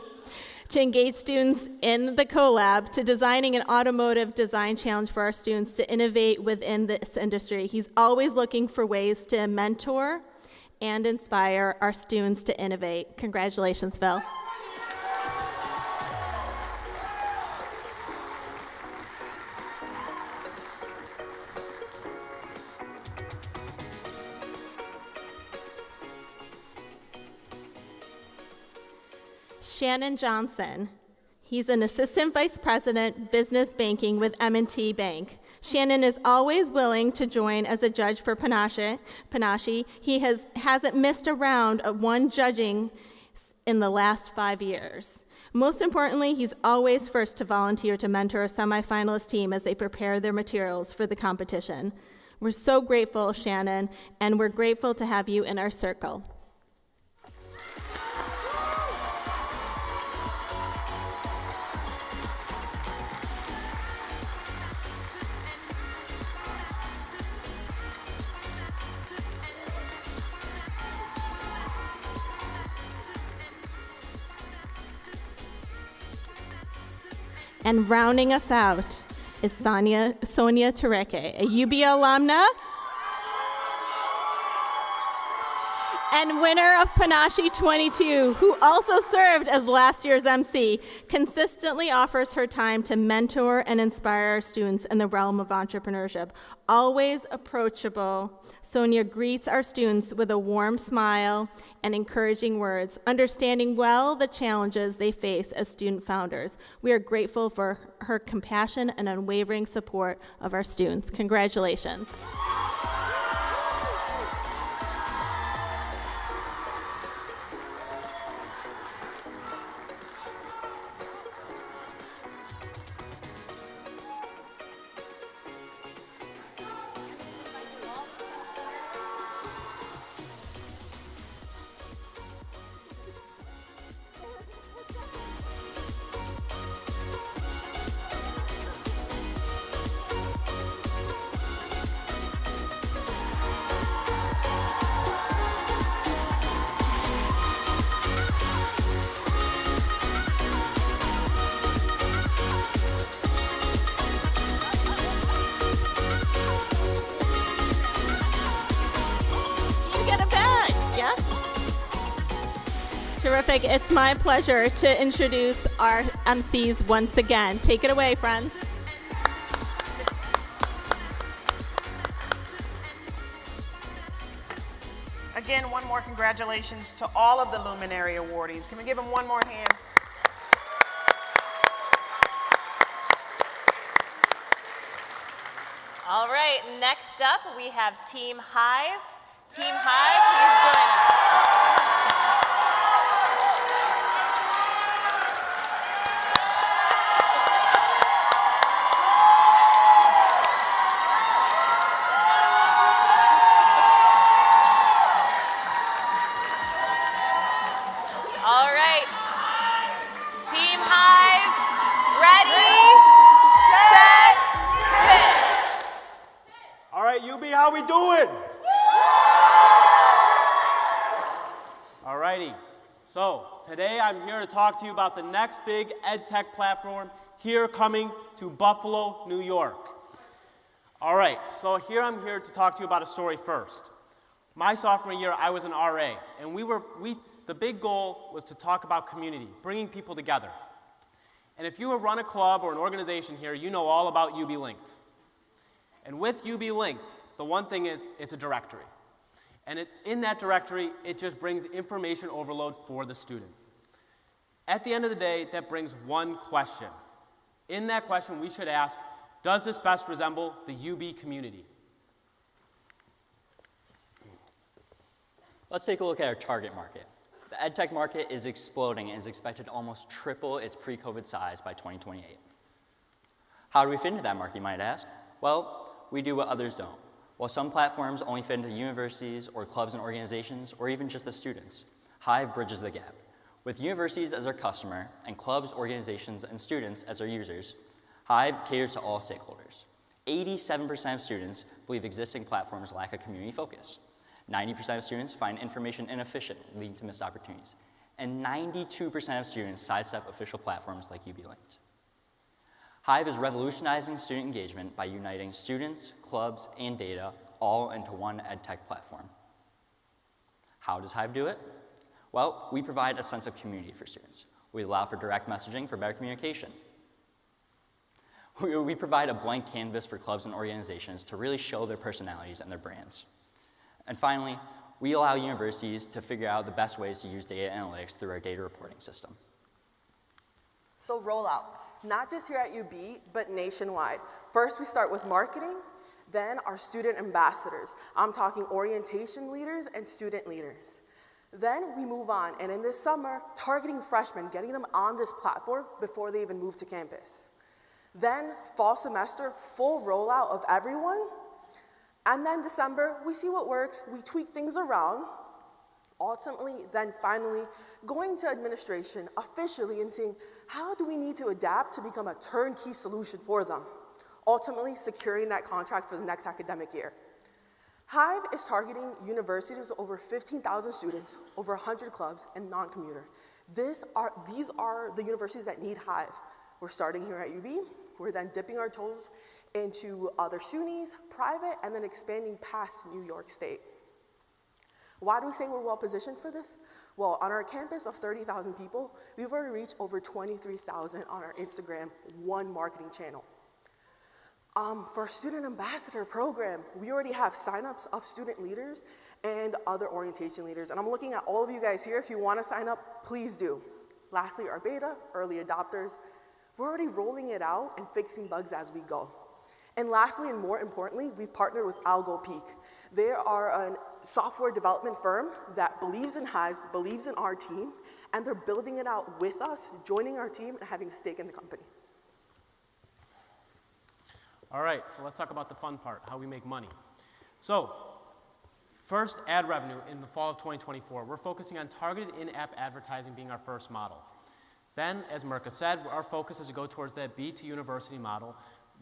to engage students in the collab, to designing an automotive design challenge for our students to innovate within this industry. He's always looking for ways to mentor and inspire our students to innovate. Congratulations, Phil. Shannon Johnson. He's an assistant vice president, business banking with M&T Bank. Shannon is always willing to join as a judge for Panasci. He hasn't missed a round of one judging in the last 5 years. Most importantly, he's always first to volunteer to mentor a semifinalist team as they prepare their materials for the competition. We're so grateful, Shannon, and we're grateful to have you in our circle. And rounding us out is Sonia Tereke, a UB alumna and winner of Panasci 22, who also served as last year's MC, consistently offers her time to mentor and inspire our students in the realm of entrepreneurship. Always approachable, Sonia greets our students with a warm smile and encouraging words, understanding well the challenges they face as student founders. We are grateful for her compassion and unwavering support of our students. Congratulations. Terrific. It's my pleasure to introduce our MCs once again. Take it away, friends. Again, one more congratulations to all of the Luminary awardees. Can we give them one more hand? All right, next up we have Team Hive. Team Hive, please join us. All right, Team Hive, ready, set, pitch. All right, UB, how we doing? All righty, so today I'm here to talk to you about the next big ed tech platform here coming to Buffalo, New York. All right, so I'm here to talk to you about a story first. My sophomore year, I was an RA, and the big goal was to talk about community, bringing people together. And if you run a club or an organization here, you know all about UB Linked. And with UB Linked, the one thing is it's a directory. And in that directory, it just brings information overload for the student. At the end of the day, that brings one question. In that question, we should ask, does this best resemble the UB community? Let's take a look at our target market. The EdTech market is exploding and is expected to almost triple its pre-COVID size by 2028. How do we fit into that market, you might ask? Well, we do what others don't. While some platforms only fit into universities or clubs and organizations, or even just the students, Hive bridges the gap. With universities as our customer and clubs, organizations, and students as our users, Hive caters to all stakeholders. 87% of students believe existing platforms lack a community focus. 90% of students find information inefficient, leading to missed opportunities. And 92% of students sidestep official platforms like UB Linked. Hive is revolutionizing student engagement by uniting students, clubs, and data all into one EdTech platform. How does Hive do it? Well, we provide a sense of community for students. We allow for direct messaging for better communication. We provide a blank canvas for clubs and organizations to really show their personalities and their brands. And finally, we allow universities to figure out the best ways to use data analytics through our data reporting system. So rollout, not just here at UB, but nationwide. First, we start with marketing, then our student ambassadors. I'm talking orientation leaders and student leaders. Then we move on, and in this summer, targeting freshmen, getting them on this platform before they even move to campus. Then, fall semester, full rollout of everyone. And then December, we see what works, we tweak things around. Ultimately, then finally, going to administration officially and seeing how do we need to adapt to become a turnkey solution for them. Ultimately, securing that contract for the next academic year. Hive is targeting universities with over 15,000 students, over 100 clubs, and non-commuter. These are the universities that need Hive. We're starting here at UB. We're then dipping our toes into other SUNYs, private, and then expanding past New York State. Why do we say we're well positioned for this? Well, on our campus of 30,000 people, we've already reached over 23,000 on our Instagram, one marketing channel. For our student ambassador program, we already have signups of student leaders and other orientation leaders. And I'm looking at all of you guys here. If you want to sign up, please do. Lastly, our beta, early adopters. We're already rolling it out and fixing bugs as we go. And lastly, and more importantly, we've partnered with AlgoPeak. They are a software development firm that believes in Hive, believes in our team, and they're building it out with us, joining our team, and having a stake in the company. All right, so let's talk about the fun part, how we make money. So, first, ad revenue in the fall of 2024. We're focusing on targeted in-app advertising being our first model. Then, as Mirka said, our focus is to go towards that B to university model,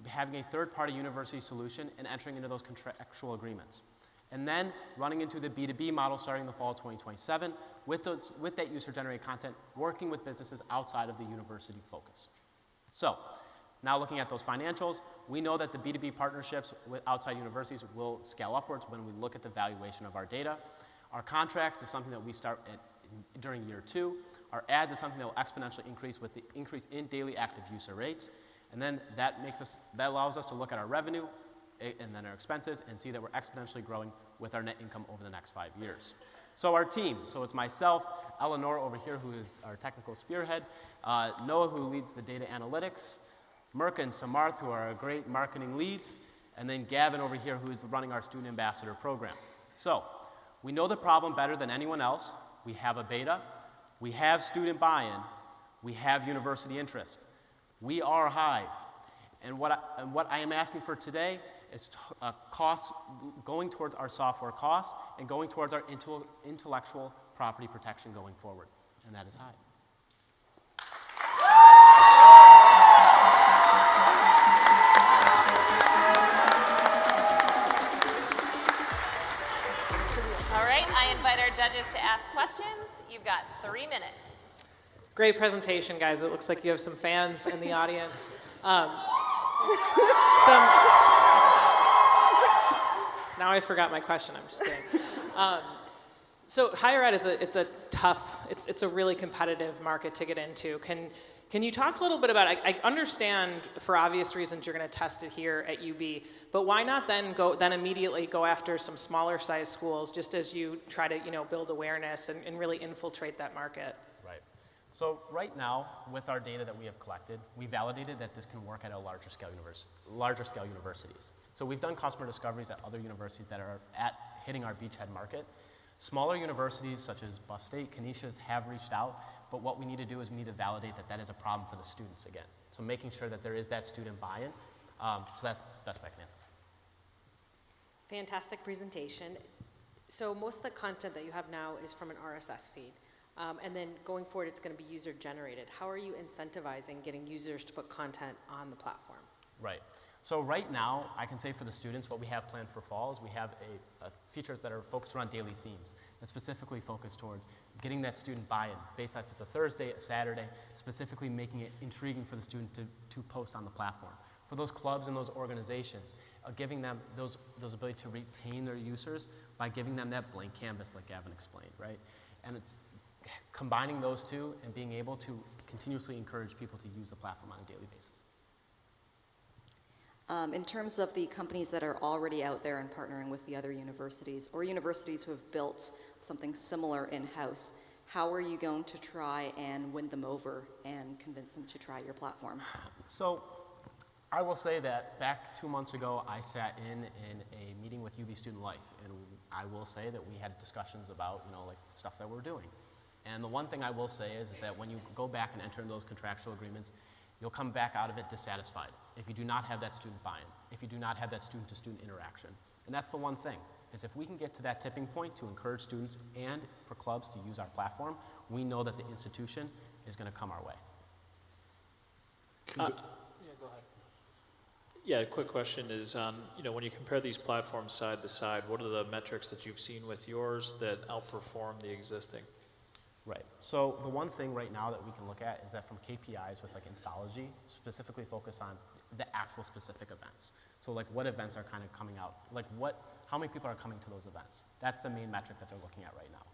having a third-party university solution and entering into those contractual agreements. And then running into the B2B model starting in the fall of 2027 with that user-generated content, working with businesses outside of the university focus. So, now looking at those financials, we know that the B2B partnerships with outside universities will scale upwards when we look at the valuation of our data. Our contracts is something that we start at during year 2. Our ads is something that will exponentially increase with the increase in daily active user rates. And then that allows us to look at our revenue and then our expenses and see that we're exponentially growing with our net income over the next 5 years. So our team, so it's myself, Eleanor over here, who is our technical spearhead, Noah, who leads the data analytics, Mirka and Samarth, who are our great marketing leads, and then Gavin over here, who is running our student ambassador program. So we know the problem better than anyone else. We have a beta, we have student buy-in, we have university interest. We are Hive. And what I am asking for today is costs going towards our software costs and going towards our intellectual property protection going forward. And that is Hive. All right, I invite our judges to ask questions. You've got 3 minutes. Great presentation, guys. It looks like you have some fans in the audience. Now I forgot my question. I'm just kidding. So higher ed is it's a really competitive market to get into. Can you talk a little bit about? I understand for obvious reasons you're going to test it here at UB, but why not then immediately go after some smaller size schools just as you try to build awareness and really infiltrate that market? Right. So right now, with our data that we have collected, we validated that this can work at a larger scale universities. So we've done customer discoveries at other universities that are hitting our beachhead market. Smaller universities such as Buff State, Canisius have reached out, but what we need to do is we need to validate that that is a problem for the students again. So making sure that there is that student buy-in. So that's best way I can answer. Fantastic presentation. So most of the content that you have now is from an RSS feed. And then going forward, it's going to be user generated. How are you incentivizing getting users to put content on the platform? Right. So right now, I can say for the students, what we have planned for fall is we have features that are focused around daily themes that specifically focus towards getting that student buy-in based on if it's a Thursday, a Saturday, specifically making it intriguing for the student to post on the platform. For those clubs and those organizations, giving them those ability to retain their users by giving them that blank canvas like Gavin explained, right? And it's combining those two and being able to continuously encourage people to use the platform on a daily basis. In terms of the companies that are already out there and partnering with the other universities, or universities who have built something similar in-house, how are you going to try and win them over and convince them to try your platform? So I will say that back 2 months ago, I sat in a meeting with UB Student Life, and I will say that we had discussions about, like stuff that we're doing. And the one thing I will say is that when you go back and enter into those contractual agreements, you'll come back out of it dissatisfied if you do not have that student buy-in, if you do not have that student-to-student interaction. And that's the one thing, is if we can get to that tipping point to encourage students and for clubs to use our platform, we know that the institution is going to come our way. Yeah, go ahead. Yeah, a quick question is, when you compare these platforms side to side, what are the metrics that you've seen with yours that outperform the existing? Right. So the one thing right now that we can look at is that from KPIs with like anthology, specifically focus on the actual specific events. So like what events are kind of coming out, like how many people are coming to those events? That's the main metric that they're looking at right now.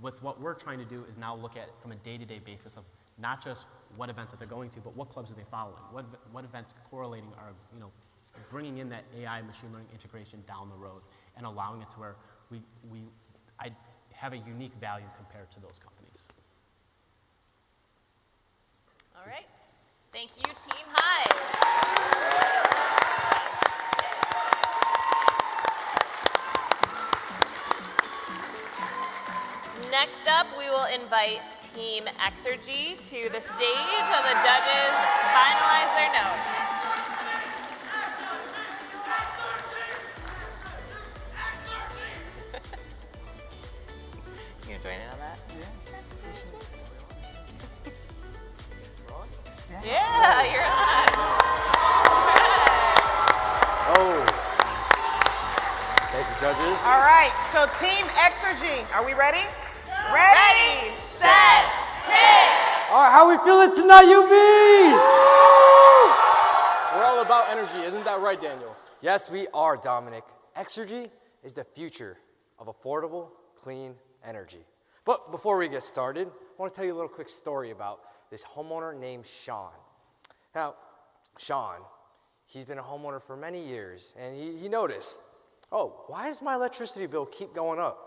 With what we're trying to do is now look at from a day-to-day basis of not just what events that they're going to, but what clubs are they following? What events correlating are, bringing in that AI machine learning integration down the road and allowing it to where I have a unique value compared to those companies. All right. Thank you, Team Hive. Next up, we will invite Team Exergy to the stage while the judges finalize their notes. You join in on that? Yeah, you're on. Oh. Thank you, judges. All right, so Team Exergy, are we ready? Ready, set, pitch! All right, how we feeling tonight, UB? We're all about energy, isn't that right, Daniel? Yes, we are, Dominic. Exergy is the future of affordable, clean energy. But before we get started, I want to tell you a little quick story about this homeowner named Sean. Now, Sean, he's been a homeowner for many years, and he noticed, oh, why does my electricity bill keep going up?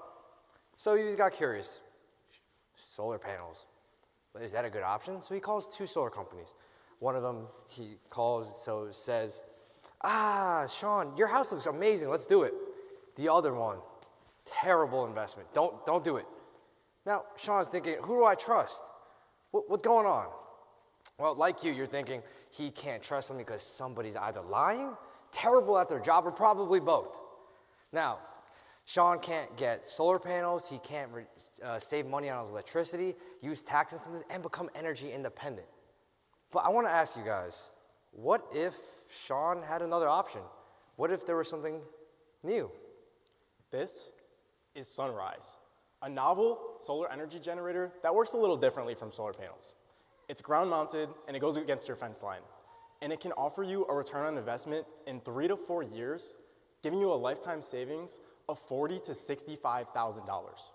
So he got curious. Solar panels, is that a good option? So he calls 2 solar companies. One of them he calls, so says, Sean, your house looks amazing, let's do it. The other one, terrible investment, don't do it. Now, Sean's thinking, who do I trust? What's going on? Well, like you're thinking, he can't trust them because somebody's either lying, terrible at their job, or probably both. Now, Sean can't get solar panels, he can't save money on his electricity, use tax incentives, and become energy independent. But I want to ask you guys, what if Sean had another option? What if there was something new? This is Sunrise, a novel solar energy generator that works a little differently from solar panels. It's ground mounted and it goes against your fence line. And it can offer you a return on investment in 3 to 4 years, giving you a lifetime savings of $40,000 to $65,000.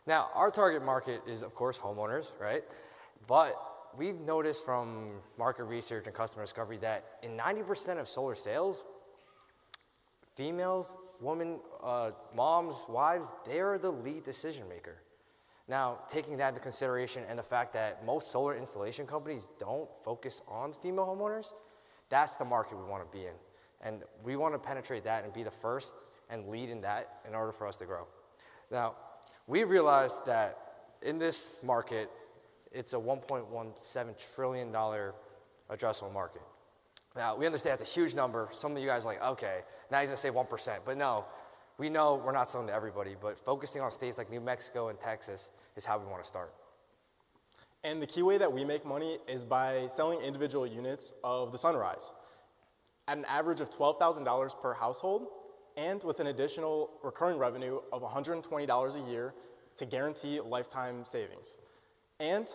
Now, our target market is, of course, homeowners, right? But we've noticed from market research and customer discovery that in 90% of solar sales, females, women, moms, wives, they're the lead decision maker. Now, taking that into consideration and the fact that most solar installation companies don't focus on female homeowners, that's the market we want to be in. And we want to penetrate that and be the first and lead in that in order for us to grow. Now, we realized that in this market, it's a $1.17 trillion addressable market. Now, we understand it's a huge number. Some of you guys are like, okay, now he's going to say 1%. But no, we know we're not selling to everybody, but focusing on states like New Mexico and Texas is how we want to start. And the key way that we make money is by selling individual units of the Sunrise at an average of $12,000 per household and with an additional recurring revenue of $120 a year to guarantee lifetime savings. And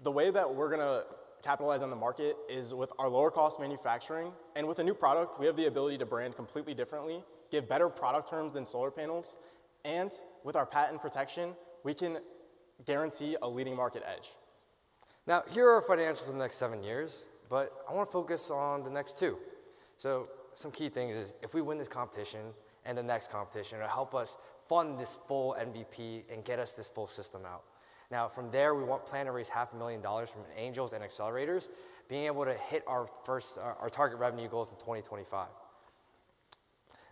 the way that we're going to capitalize on the market is with our lower cost manufacturing, and with a new product, we have the ability to brand completely differently, give better product terms than solar panels, and with our patent protection, we can guarantee a leading market edge. Now, here are our financials for the next 7 years, but I want to focus on the next 2. So some key things is if we win this competition and the next competition, it'll help us fund this full MVP and get us this full system out. Now, from there, we plan to raise $500,000 from angels and accelerators, being able to hit our target revenue goals in 2025.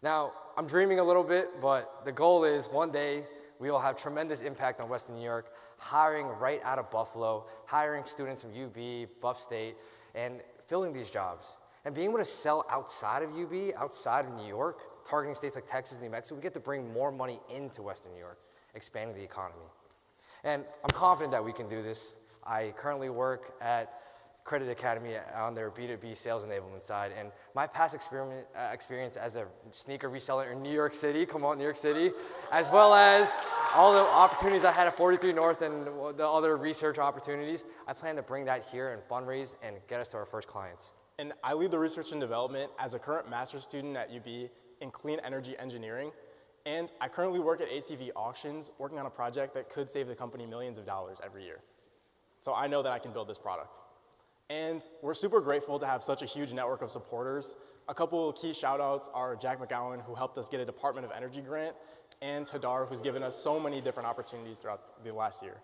Now, I'm dreaming a little bit, but the goal is one day we will have tremendous impact on Western New York, hiring right out of Buffalo, hiring students from UB, Buff State, and filling these jobs. And being able to sell outside of UB, outside of New York, targeting states like Texas and New Mexico, we get to bring more money into Western New York, expanding the economy. And I'm confident that we can do this. I currently work at Credit Academy on their B2B sales enablement side. And my past experience as a sneaker reseller in New York City, come on, New York City, as well as all the opportunities I had at 43 North and the other research opportunities, I plan to bring that here and fundraise and get us to our first clients. And I lead the research and development as a current master's student at UB in clean energy engineering. And I currently work at ACV Auctions, working on a project that could save the company millions of dollars every year. So I know that I can build this product. And we're super grateful to have such a huge network of supporters. A couple of key shout outs are Jack McGowan, who helped us get a Department of Energy grant, and Hadar, who's given us so many different opportunities throughout the last year.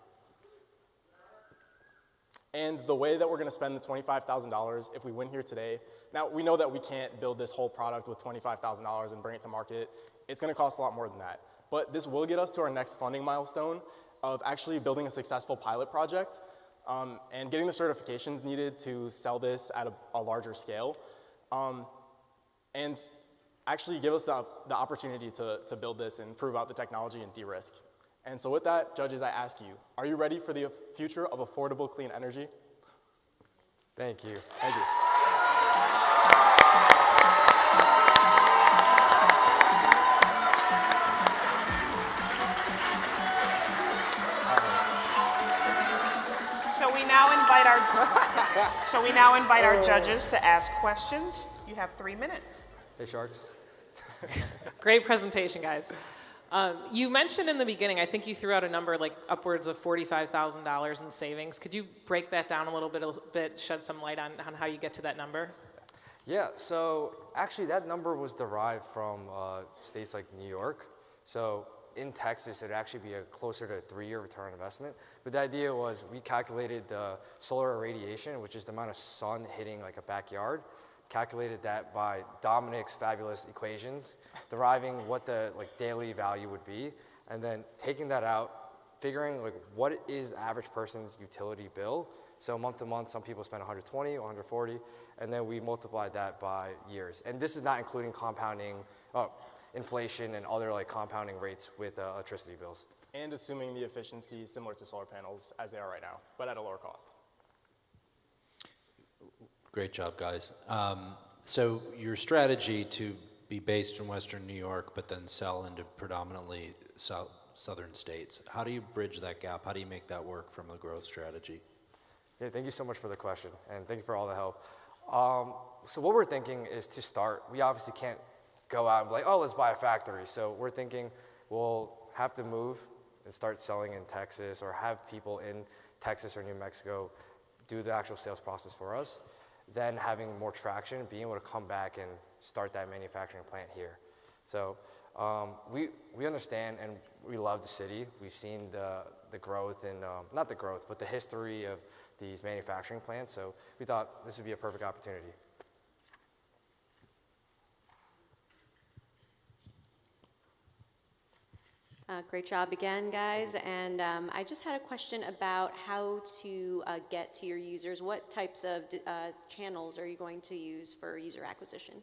And the way that we're gonna spend the $25,000 if we win here today, now we know that we can't build this whole product with $25,000 and bring it to market. It's gonna cost a lot more than that. But this will get us to our next funding milestone of actually building a successful pilot project and getting the certifications needed to sell this at a larger scale. And actually give us the opportunity to build this and prove out the technology and de-risk. And so with that, judges, I ask you, are you ready for the future of affordable clean energy? Thank you. Thank you. So we now invite our judges to ask questions. You have 3 minutes. Hey, Sharks. Great presentation, guys. You mentioned in the beginning, I think you threw out a number like upwards of $45,000 in savings. Could you break that down a little bit, shed some light on how you get to that number? Yeah, so actually that number was derived from states like New York. So in Texas, it'd actually be closer to a 3-year return on investment. But the idea was we calculated the solar irradiation, which is the amount of sun hitting like a backyard, calculated that by Dominic's fabulous equations, deriving what the daily value would be, and then taking that out, figuring what is the average person's utility bill. So month to month, some people spend 120 or 140, and then we multiplied that by years. And this is not including compounding, inflation and other compounding rates with electricity bills. And assuming the efficiency is similar to solar panels as they are right now, but at a lower cost. Great job, guys. So your strategy to be based in Western New York, but then sell into predominantly southern states, how do you bridge that gap? How do you make that work from a growth strategy? Yeah, thank you so much for the question, and thank you for all the help. So what we're thinking is to start, we obviously can't go out and be like, oh, let's buy a factory. So we're thinking we'll have to move and start selling in Texas, or have people in Texas or New Mexico do the actual sales process for us. Then having more traction, being able to come back and start that manufacturing plant here. So we understand and we love the city. We've seen the growth and, not the growth, but the history of these manufacturing plants. So we thought this would be a perfect opportunity. Great job again, guys. And I just had a question about how to get to your users. What types of channels are you going to use for user acquisition?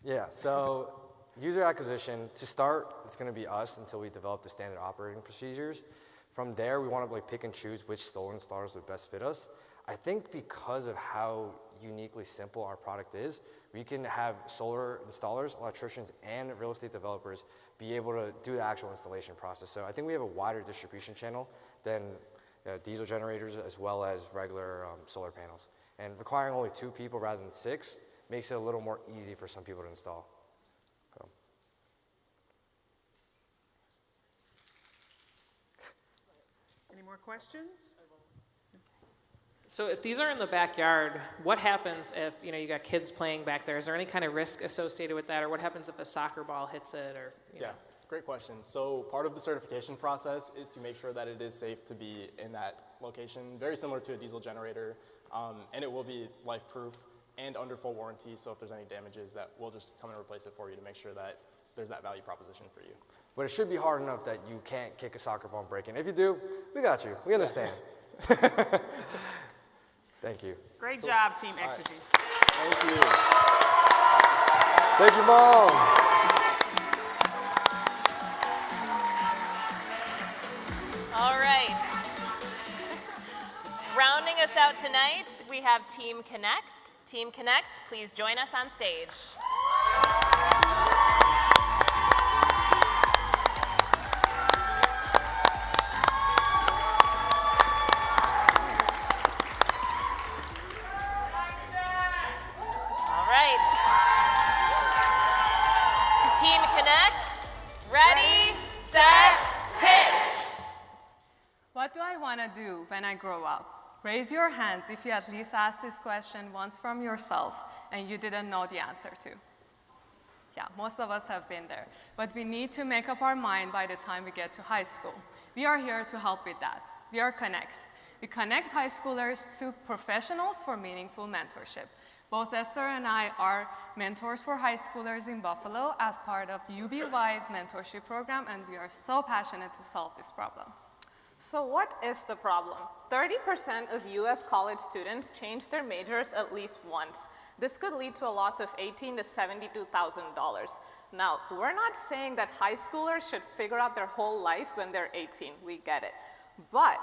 Yeah, so user acquisition, to start, it's going to be us until we develop the standard operating procedures. From there, we want to pick and choose which solar installers would best fit us. I think because of how uniquely simple our product is, we can have solar installers, electricians, and real estate developers be able to do the actual installation process. So I think we have a wider distribution channel than diesel generators as well as regular solar panels. And requiring only 2 people rather than 6 makes it a little more easy for some people to install. Any more questions? So if these are in the backyard, what happens if you got kids playing back there? Is there any kind of risk associated with that, or what happens if a soccer ball hits it? Or Yeah, great question. So part of the certification process is to make sure that it is safe to be in that location, very similar to a diesel generator, and it will be life-proof and under full warranty. So if there's any damages, that we'll just come and replace it for you to make sure that there's that value proposition for you. But it should be hard enough that you can't kick a soccer ball and break it. If you do, we got you. We understand. Thank you. Great job, Team Exergy. Thank you. Thank you, Mom. All right. Rounding us out tonight we have Team Connects. Team Connects, please join us on stage. All right. Team Connects, ready, set, pitch. What do I want to do when I grow up? Raise your hands if you at least asked this question once from yourself and you didn't know the answer to. Yeah, most of us have been there. But we need to make up our mind by the time we get to high school. We are here to help with that. We are Connects. We connect high schoolers to professionals for meaningful mentorship. Both Esther and I are mentors for high schoolers in Buffalo as part of the UBY's mentorship program, and we are so passionate to solve this problem. So what is the problem? 30% of US college students change their majors at least once. This could lead to a loss of $18,000 to $72,000. Now, we're not saying that high schoolers should figure out their whole life when they're 18, we get it. But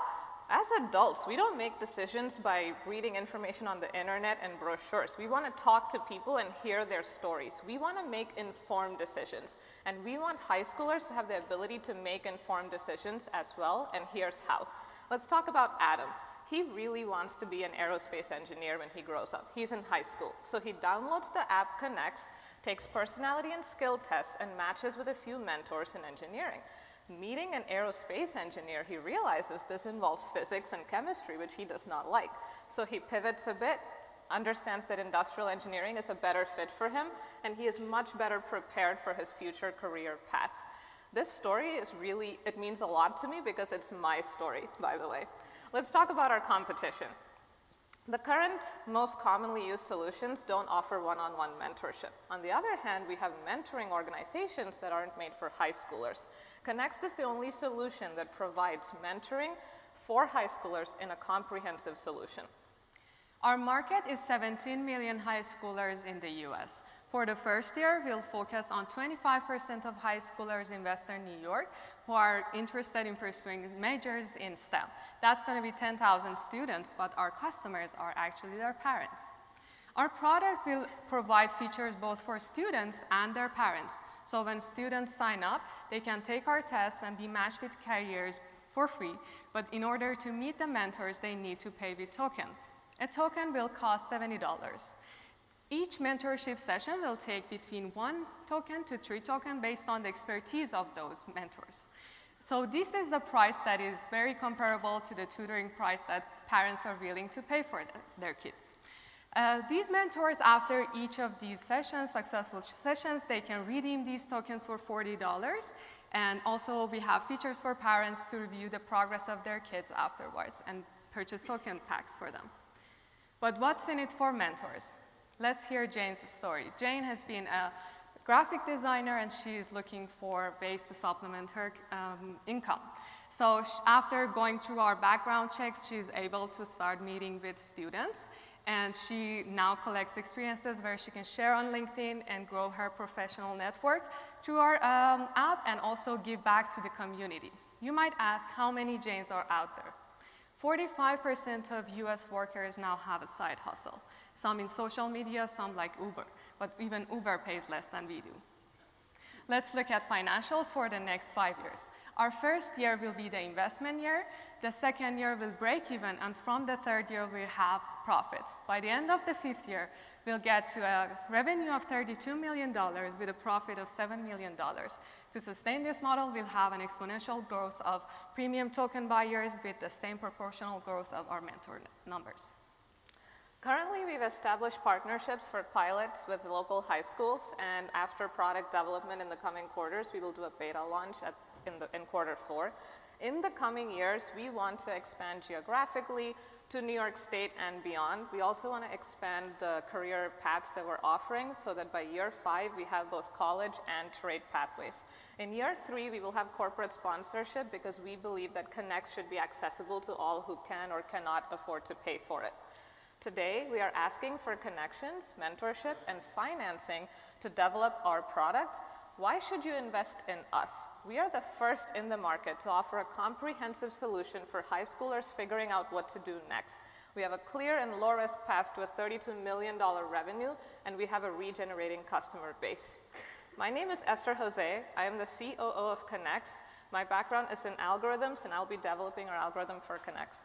as adults, we don't make decisions by reading information on the internet and brochures. We want to talk to people and hear their stories. We want to make informed decisions. And we want high schoolers to have the ability to make informed decisions as well, and here's how. Let's talk about Adam. He really wants to be an aerospace engineer when he grows up. He's in high school. So he downloads the app Connects, takes personality and skill tests, and matches with a few mentors in engineering. Meeting an aerospace engineer, he realizes this involves physics and chemistry, which he does not like. So he pivots a bit, understands that industrial engineering is a better fit for him, and he is much better prepared for his future career path. This story is really, it means a lot to me because it's my story, by the way. Let's talk about our competition. The current most commonly used solutions don't offer one-on-one mentorship. On the other hand, we have mentoring organizations that aren't made for high schoolers. Connects is the only solution that provides mentoring for high schoolers in a comprehensive solution. Our market is 17 million high schoolers in the US. For the first year, we'll focus on 25% of high schoolers in Western New York who are interested in pursuing majors in STEM. That's going to be 10,000 students, but our customers are actually their parents. Our product will provide features both for students and their parents. So when students sign up, they can take our test and be matched with careers for free. But in order to meet the mentors, they need to pay with tokens. A token will cost $70. Each mentorship session will take between 1 token to 3 tokens based on the expertise of those mentors. So this is the price that is very comparable to the tutoring price that parents are willing to pay for their kids. These mentors, after each of these sessions, successful sessions, they can redeem these tokens for $40. And also we have features for parents to review the progress of their kids afterwards and purchase token packs for them. But what's in it for mentors? Let's hear Jane's story. Jane has been a graphic designer, and she is looking for ways to supplement her income. So after going through our background checks, she's able to start meeting with students, and she now collects experiences where she can share on LinkedIn and grow her professional network through our app and also give back to the community. You might ask how many Janes are out there. 45% of US workers now have a side hustle. Some in social media, some like Uber, but even Uber pays less than we do. Let's look at financials for the next 5 years. Our first year will be the investment year, the second year will break even, and from the third year we'll have profits. By the end of the 5th year, we'll get to a revenue of $32 million with a profit of $7 million. To sustain this model, we'll have an exponential growth of premium token buyers with the same proportional growth of our mentor numbers. Currently, we've established partnerships for pilots with local high schools, and after product development in the coming quarters, we will do a beta launch in quarter 4. In the coming years, we want to expand geographically to New York State and beyond. We also want to expand the career paths that we're offering so that by year 5, we have both college and trade pathways. In year 3, we will have corporate sponsorship because we believe that Connects should be accessible to all who can or cannot afford to pay for it. Today, we are asking for connections, mentorship, and financing to develop our product. Why should you invest in us? We are the first in the market to offer a comprehensive solution for high schoolers figuring out what to do next. We have a clear and low-risk path to a $32 million revenue, and we have a regenerating customer base. My name is Esther Jose. I am the COO of Connext. My background is in algorithms, and I'll be developing our algorithm for Connext.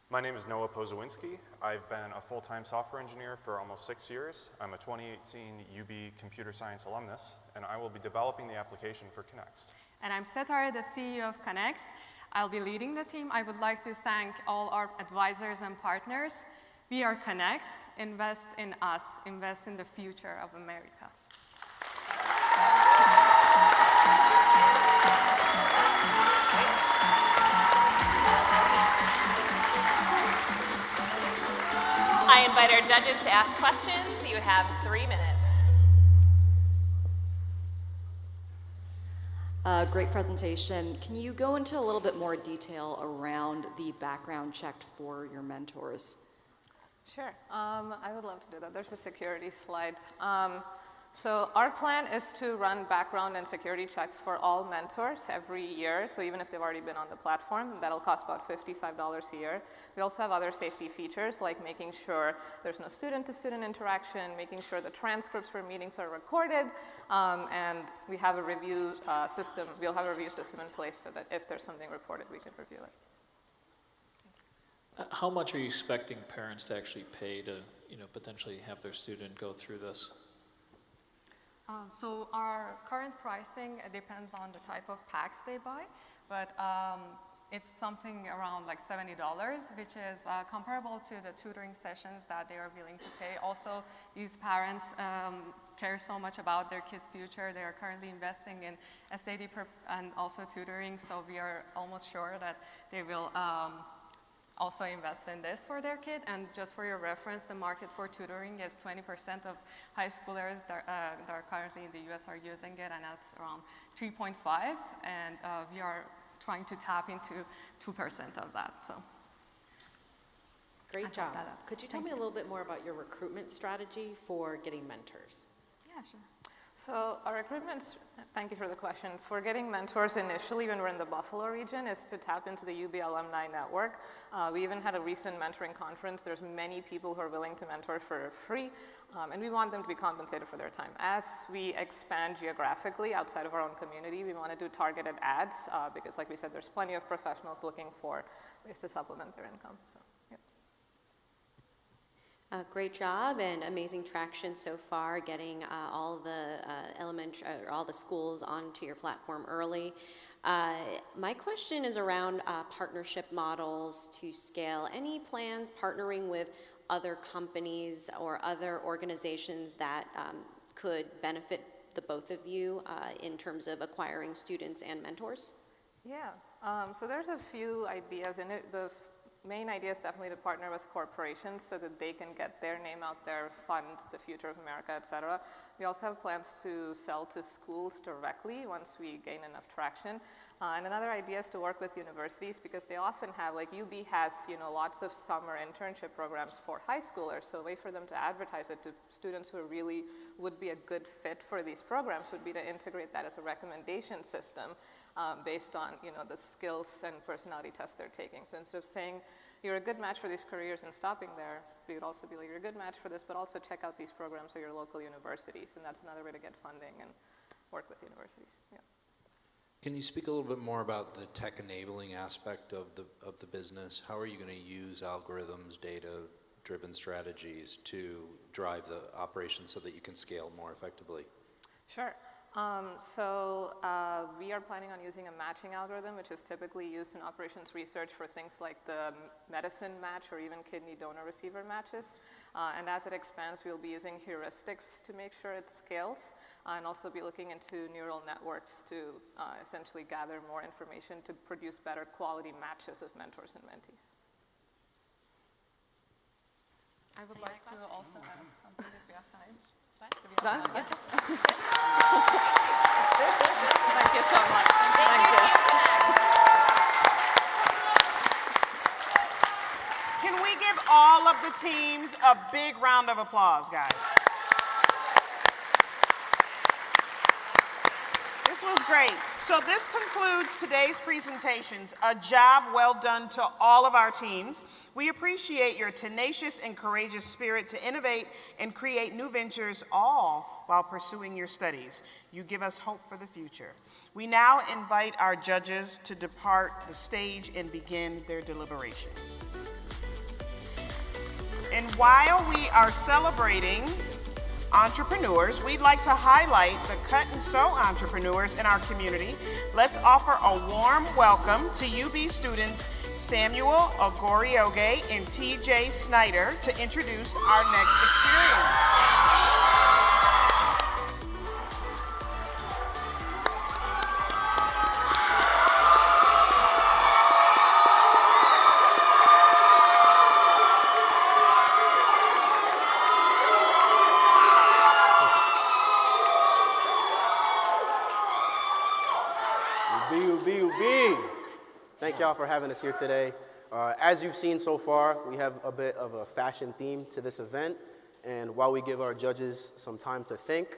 My name is Noah Pozowinski. I've been a full-time software engineer for almost 6 years. I'm a 2018 UB computer science alumnus, and I will be developing the application for Connext. And I'm Setare, the CEO of Connext. I'll be leading the team. I would like to thank all our advisors and partners. We are Connext. Invest in us. Invest in the future of America. I invite our judges to ask questions. You have 3 minutes. Great presentation. Can you go into a little bit more detail around the background check for your mentors? Sure. I would love to do that. There's a security slide. So our plan is to run background and security checks for all mentors every year. So even if they've already been on the platform, that'll cost about $55 a year. We also have other safety features like making sure there's no student-to-student interaction, making sure the transcripts for meetings are recorded, and we have a review system. We'll have a review system in place so that if there's something reported, we can review it. How much are you expecting parents to actually pay to, potentially have their student go through this? So our current pricing depends on the type of packs they buy, but it's something around like $70, which is comparable to the tutoring sessions that they are willing to pay. Also, these parents care so much about their kids' future. They are currently investing in SAT and also tutoring, so we are almost sure that they will also invest in this for their kid. And just for your reference, the market for tutoring is 20% of high schoolers that are currently in the US are using it, and that's around 3.5, and we are trying to tap into 2% of that. So, great job. Could you tell me a little bit more about your recruitment strategy for getting mentors? Yeah, sure. So our recruitment, thank you for the question. For getting mentors initially when we're in the Buffalo region is to tap into the UB alumni network. We even had a recent mentoring conference. There's many people who are willing to mentor for free, and we want them to be compensated for their time. As we expand geographically outside of our own community, we want to do targeted ads because like we said, there's plenty of professionals looking for ways to supplement their income. So, yeah. Great job and amazing traction so far, getting all the all the schools onto your platform early. My question is around partnership models to scale. Any plans partnering with other companies or other organizations that could benefit the both of you in terms of acquiring students and mentors? Yeah, so there's a few ideas in it. The main idea is definitely to partner with corporations so that they can get their name out there, fund the future of America, et cetera. We also have plans to sell to schools directly once we gain enough traction. And another idea is to work with universities because they often have, like UB has, lots of summer internship programs for high schoolers. So a way for them to advertise it to students who really would be a good fit for these programs would be to integrate that as a recommendation system. Based on the skills and personality tests they're taking. So instead of saying you're a good match for these careers and stopping there, we would also be like you're a good match for this, but also check out these programs at your local universities, and that's another way to get funding and work with universities. Yeah. Can you speak a little bit more about the tech enabling aspect of the business? How are you going to use algorithms, data-driven strategies to drive the operation so that you can scale more effectively? Sure. We are planning on using a matching algorithm, which is typically used in operations research for things like the medicine match or even kidney donor receiver matches. And as it expands, we'll be using heuristics to make sure it scales, and also be looking into neural networks to essentially gather more information to produce better quality matches of mentors and mentees. I would like to also add something if we have time. Done? Okay. Thank you so much. Thank you. Can we give all of the teams a big round of applause, guys? This This was great. So this concludes today's presentations. A job well done to all of our teams. We appreciate your tenacious and courageous spirit to innovate and create new ventures, all while pursuing your studies. You give us hope for the future. We now invite our judges to depart the stage and begin their deliberations. And while we are celebrating entrepreneurs, we'd like to highlight the cut and sew entrepreneurs in our community. Let's offer a warm welcome to UB students Samuel Ogorioge and TJ Snyder to introduce our next experience. Thank y'all for having us here today. As you've seen so far, we have a bit of a fashion theme to this event. And while we give our judges some time to think,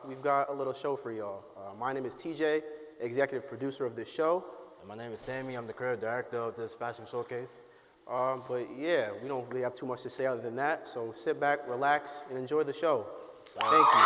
we've got a little show for y'all. My name is TJ, executive producer of this show. And my name is Sammy. I'm the creative director of this fashion showcase. But yeah, we don't really have too much to say other than that. So sit back, relax, and enjoy the show. Thank you.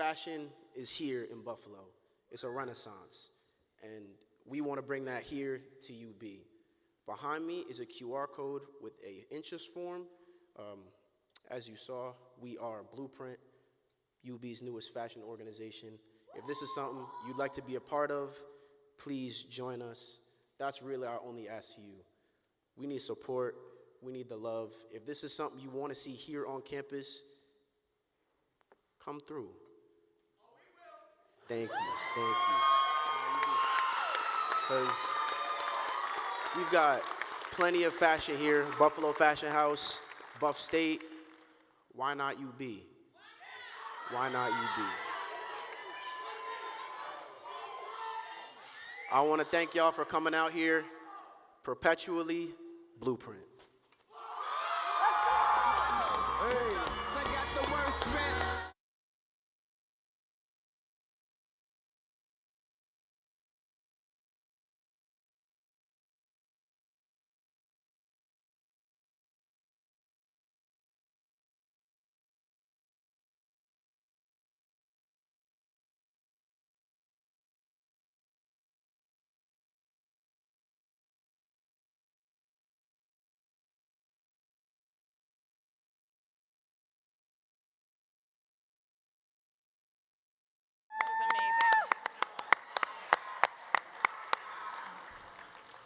fashion is here in Buffalo. It's a renaissance, and we want to bring that here to UB. Behind me is a QR code with an interest form. As you saw, we are Blueprint, UB's newest fashion organization. If this is something you'd like to be a part of, please join us. That's really our only ask to you. We need support. We need the love. If this is something you want to see here on campus, come through. Thank you. Because we've got plenty of fashion here. Buffalo Fashion House, Buff State. Why not UB? Why not UB? I want to thank y'all for coming out here. Perpetually Blueprint.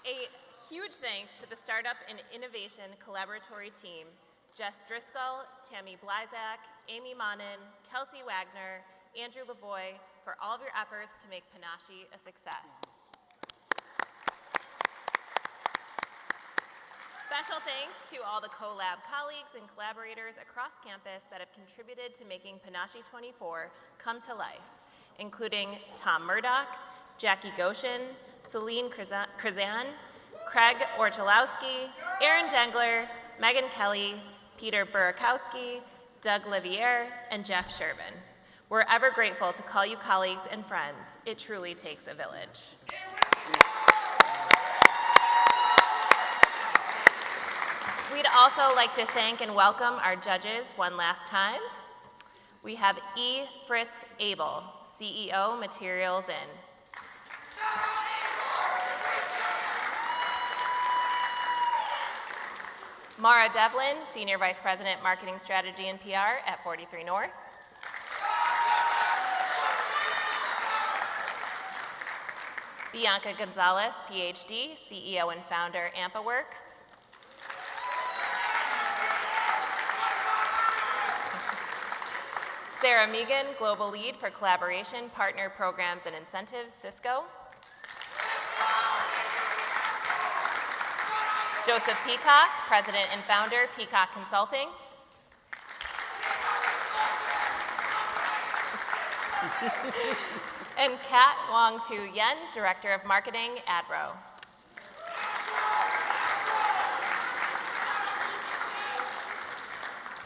A huge thanks to the Startup and Innovation Collaboratory team, Jess Driscoll, Tammy Blizak, Amy Monin, Kelsey Wagner, Andrew Lavoie, for all of your efforts to make Panasci a success. Special thanks to all the CoLab colleagues and collaborators across campus that have contributed to making Panasci 24 come to life, including Tom Murdoch, Jackie Goshen, Celine Krazan, Craig Orchalowski, Aaron Dengler, Megan Kelly, Peter Burakowski, Doug Liviere, and Jeff Shervin. We're ever grateful to call you colleagues and friends. It truly takes a village. We'd also like to thank and welcome our judges one last time. We have E. Fritz Abel, CEO, Materials In. Mara Devlin, Senior Vice President, Marketing Strategy and PR at 43 North. Bianca Gonzalez, PhD, CEO and founder, AmpaWorks. Sarah Megan, Global Lead for Collaboration, Partner Programs and Incentives, Cisco. Joseph Peacock, President and Founder, Peacock Consulting. And Kat Wong Tu Yen, Director of Marketing, Adro.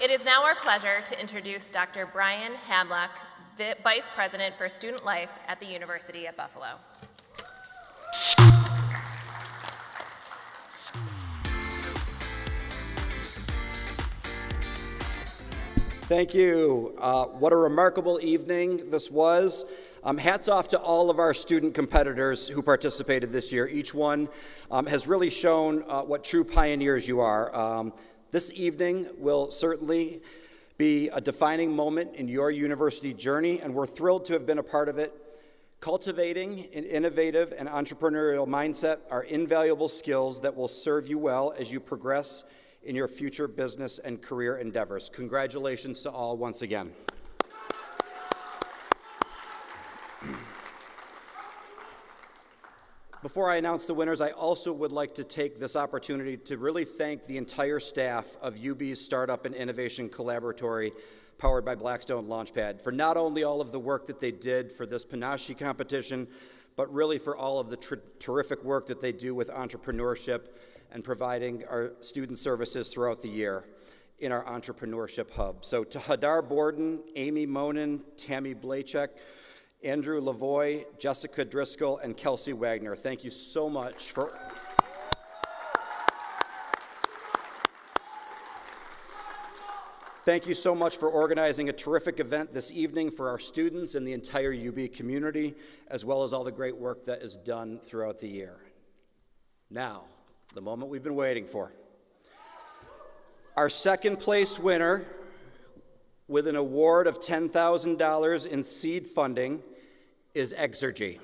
It is now our pleasure to introduce Dr. Brian Hamlock, Vice President for Student Life at the University at Buffalo. Thank you. What a remarkable evening this was. Hats off to all of our student competitors who participated this year. Each one has really shown what true pioneers you are. This evening will certainly be a defining moment in your university journey, and we're thrilled to have been a part of it. Cultivating an innovative and entrepreneurial mindset are invaluable skills that will serve you well as you progress in your future business and career endeavors. Congratulations to all once again. Before I announce the winners, I also would like to take this opportunity to really thank the entire staff of UB's Startup and Innovation Collaboratory, powered by Blackstone Launchpad, for not only all of the work that they did for this Panasci competition, but really for all of the terrific work that they do with entrepreneurship and providing our student services throughout the year in our Entrepreneurship Hub. So to Hadar Borden, Amy Monin, Tammy Blachek, Andrew Lavoie, Jessica Driscoll, and Kelsey Wagner, thank you so much for... Thank you so much for organizing a terrific event this evening for our students and the entire UB community, as well as all the great work that is done throughout the year. Now, the moment we've been waiting for. Our second place winner, with an award of $10,000 in seed funding, is Exergy.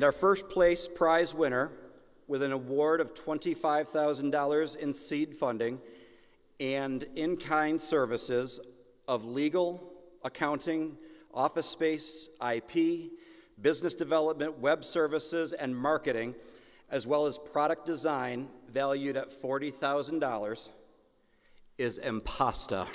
And our first place prize winner, with an award of $25,000 in seed funding and in-kind services of legal, accounting, office space, IP, business development, web services, and marketing, as well as product design valued at $40,000, is Impasta.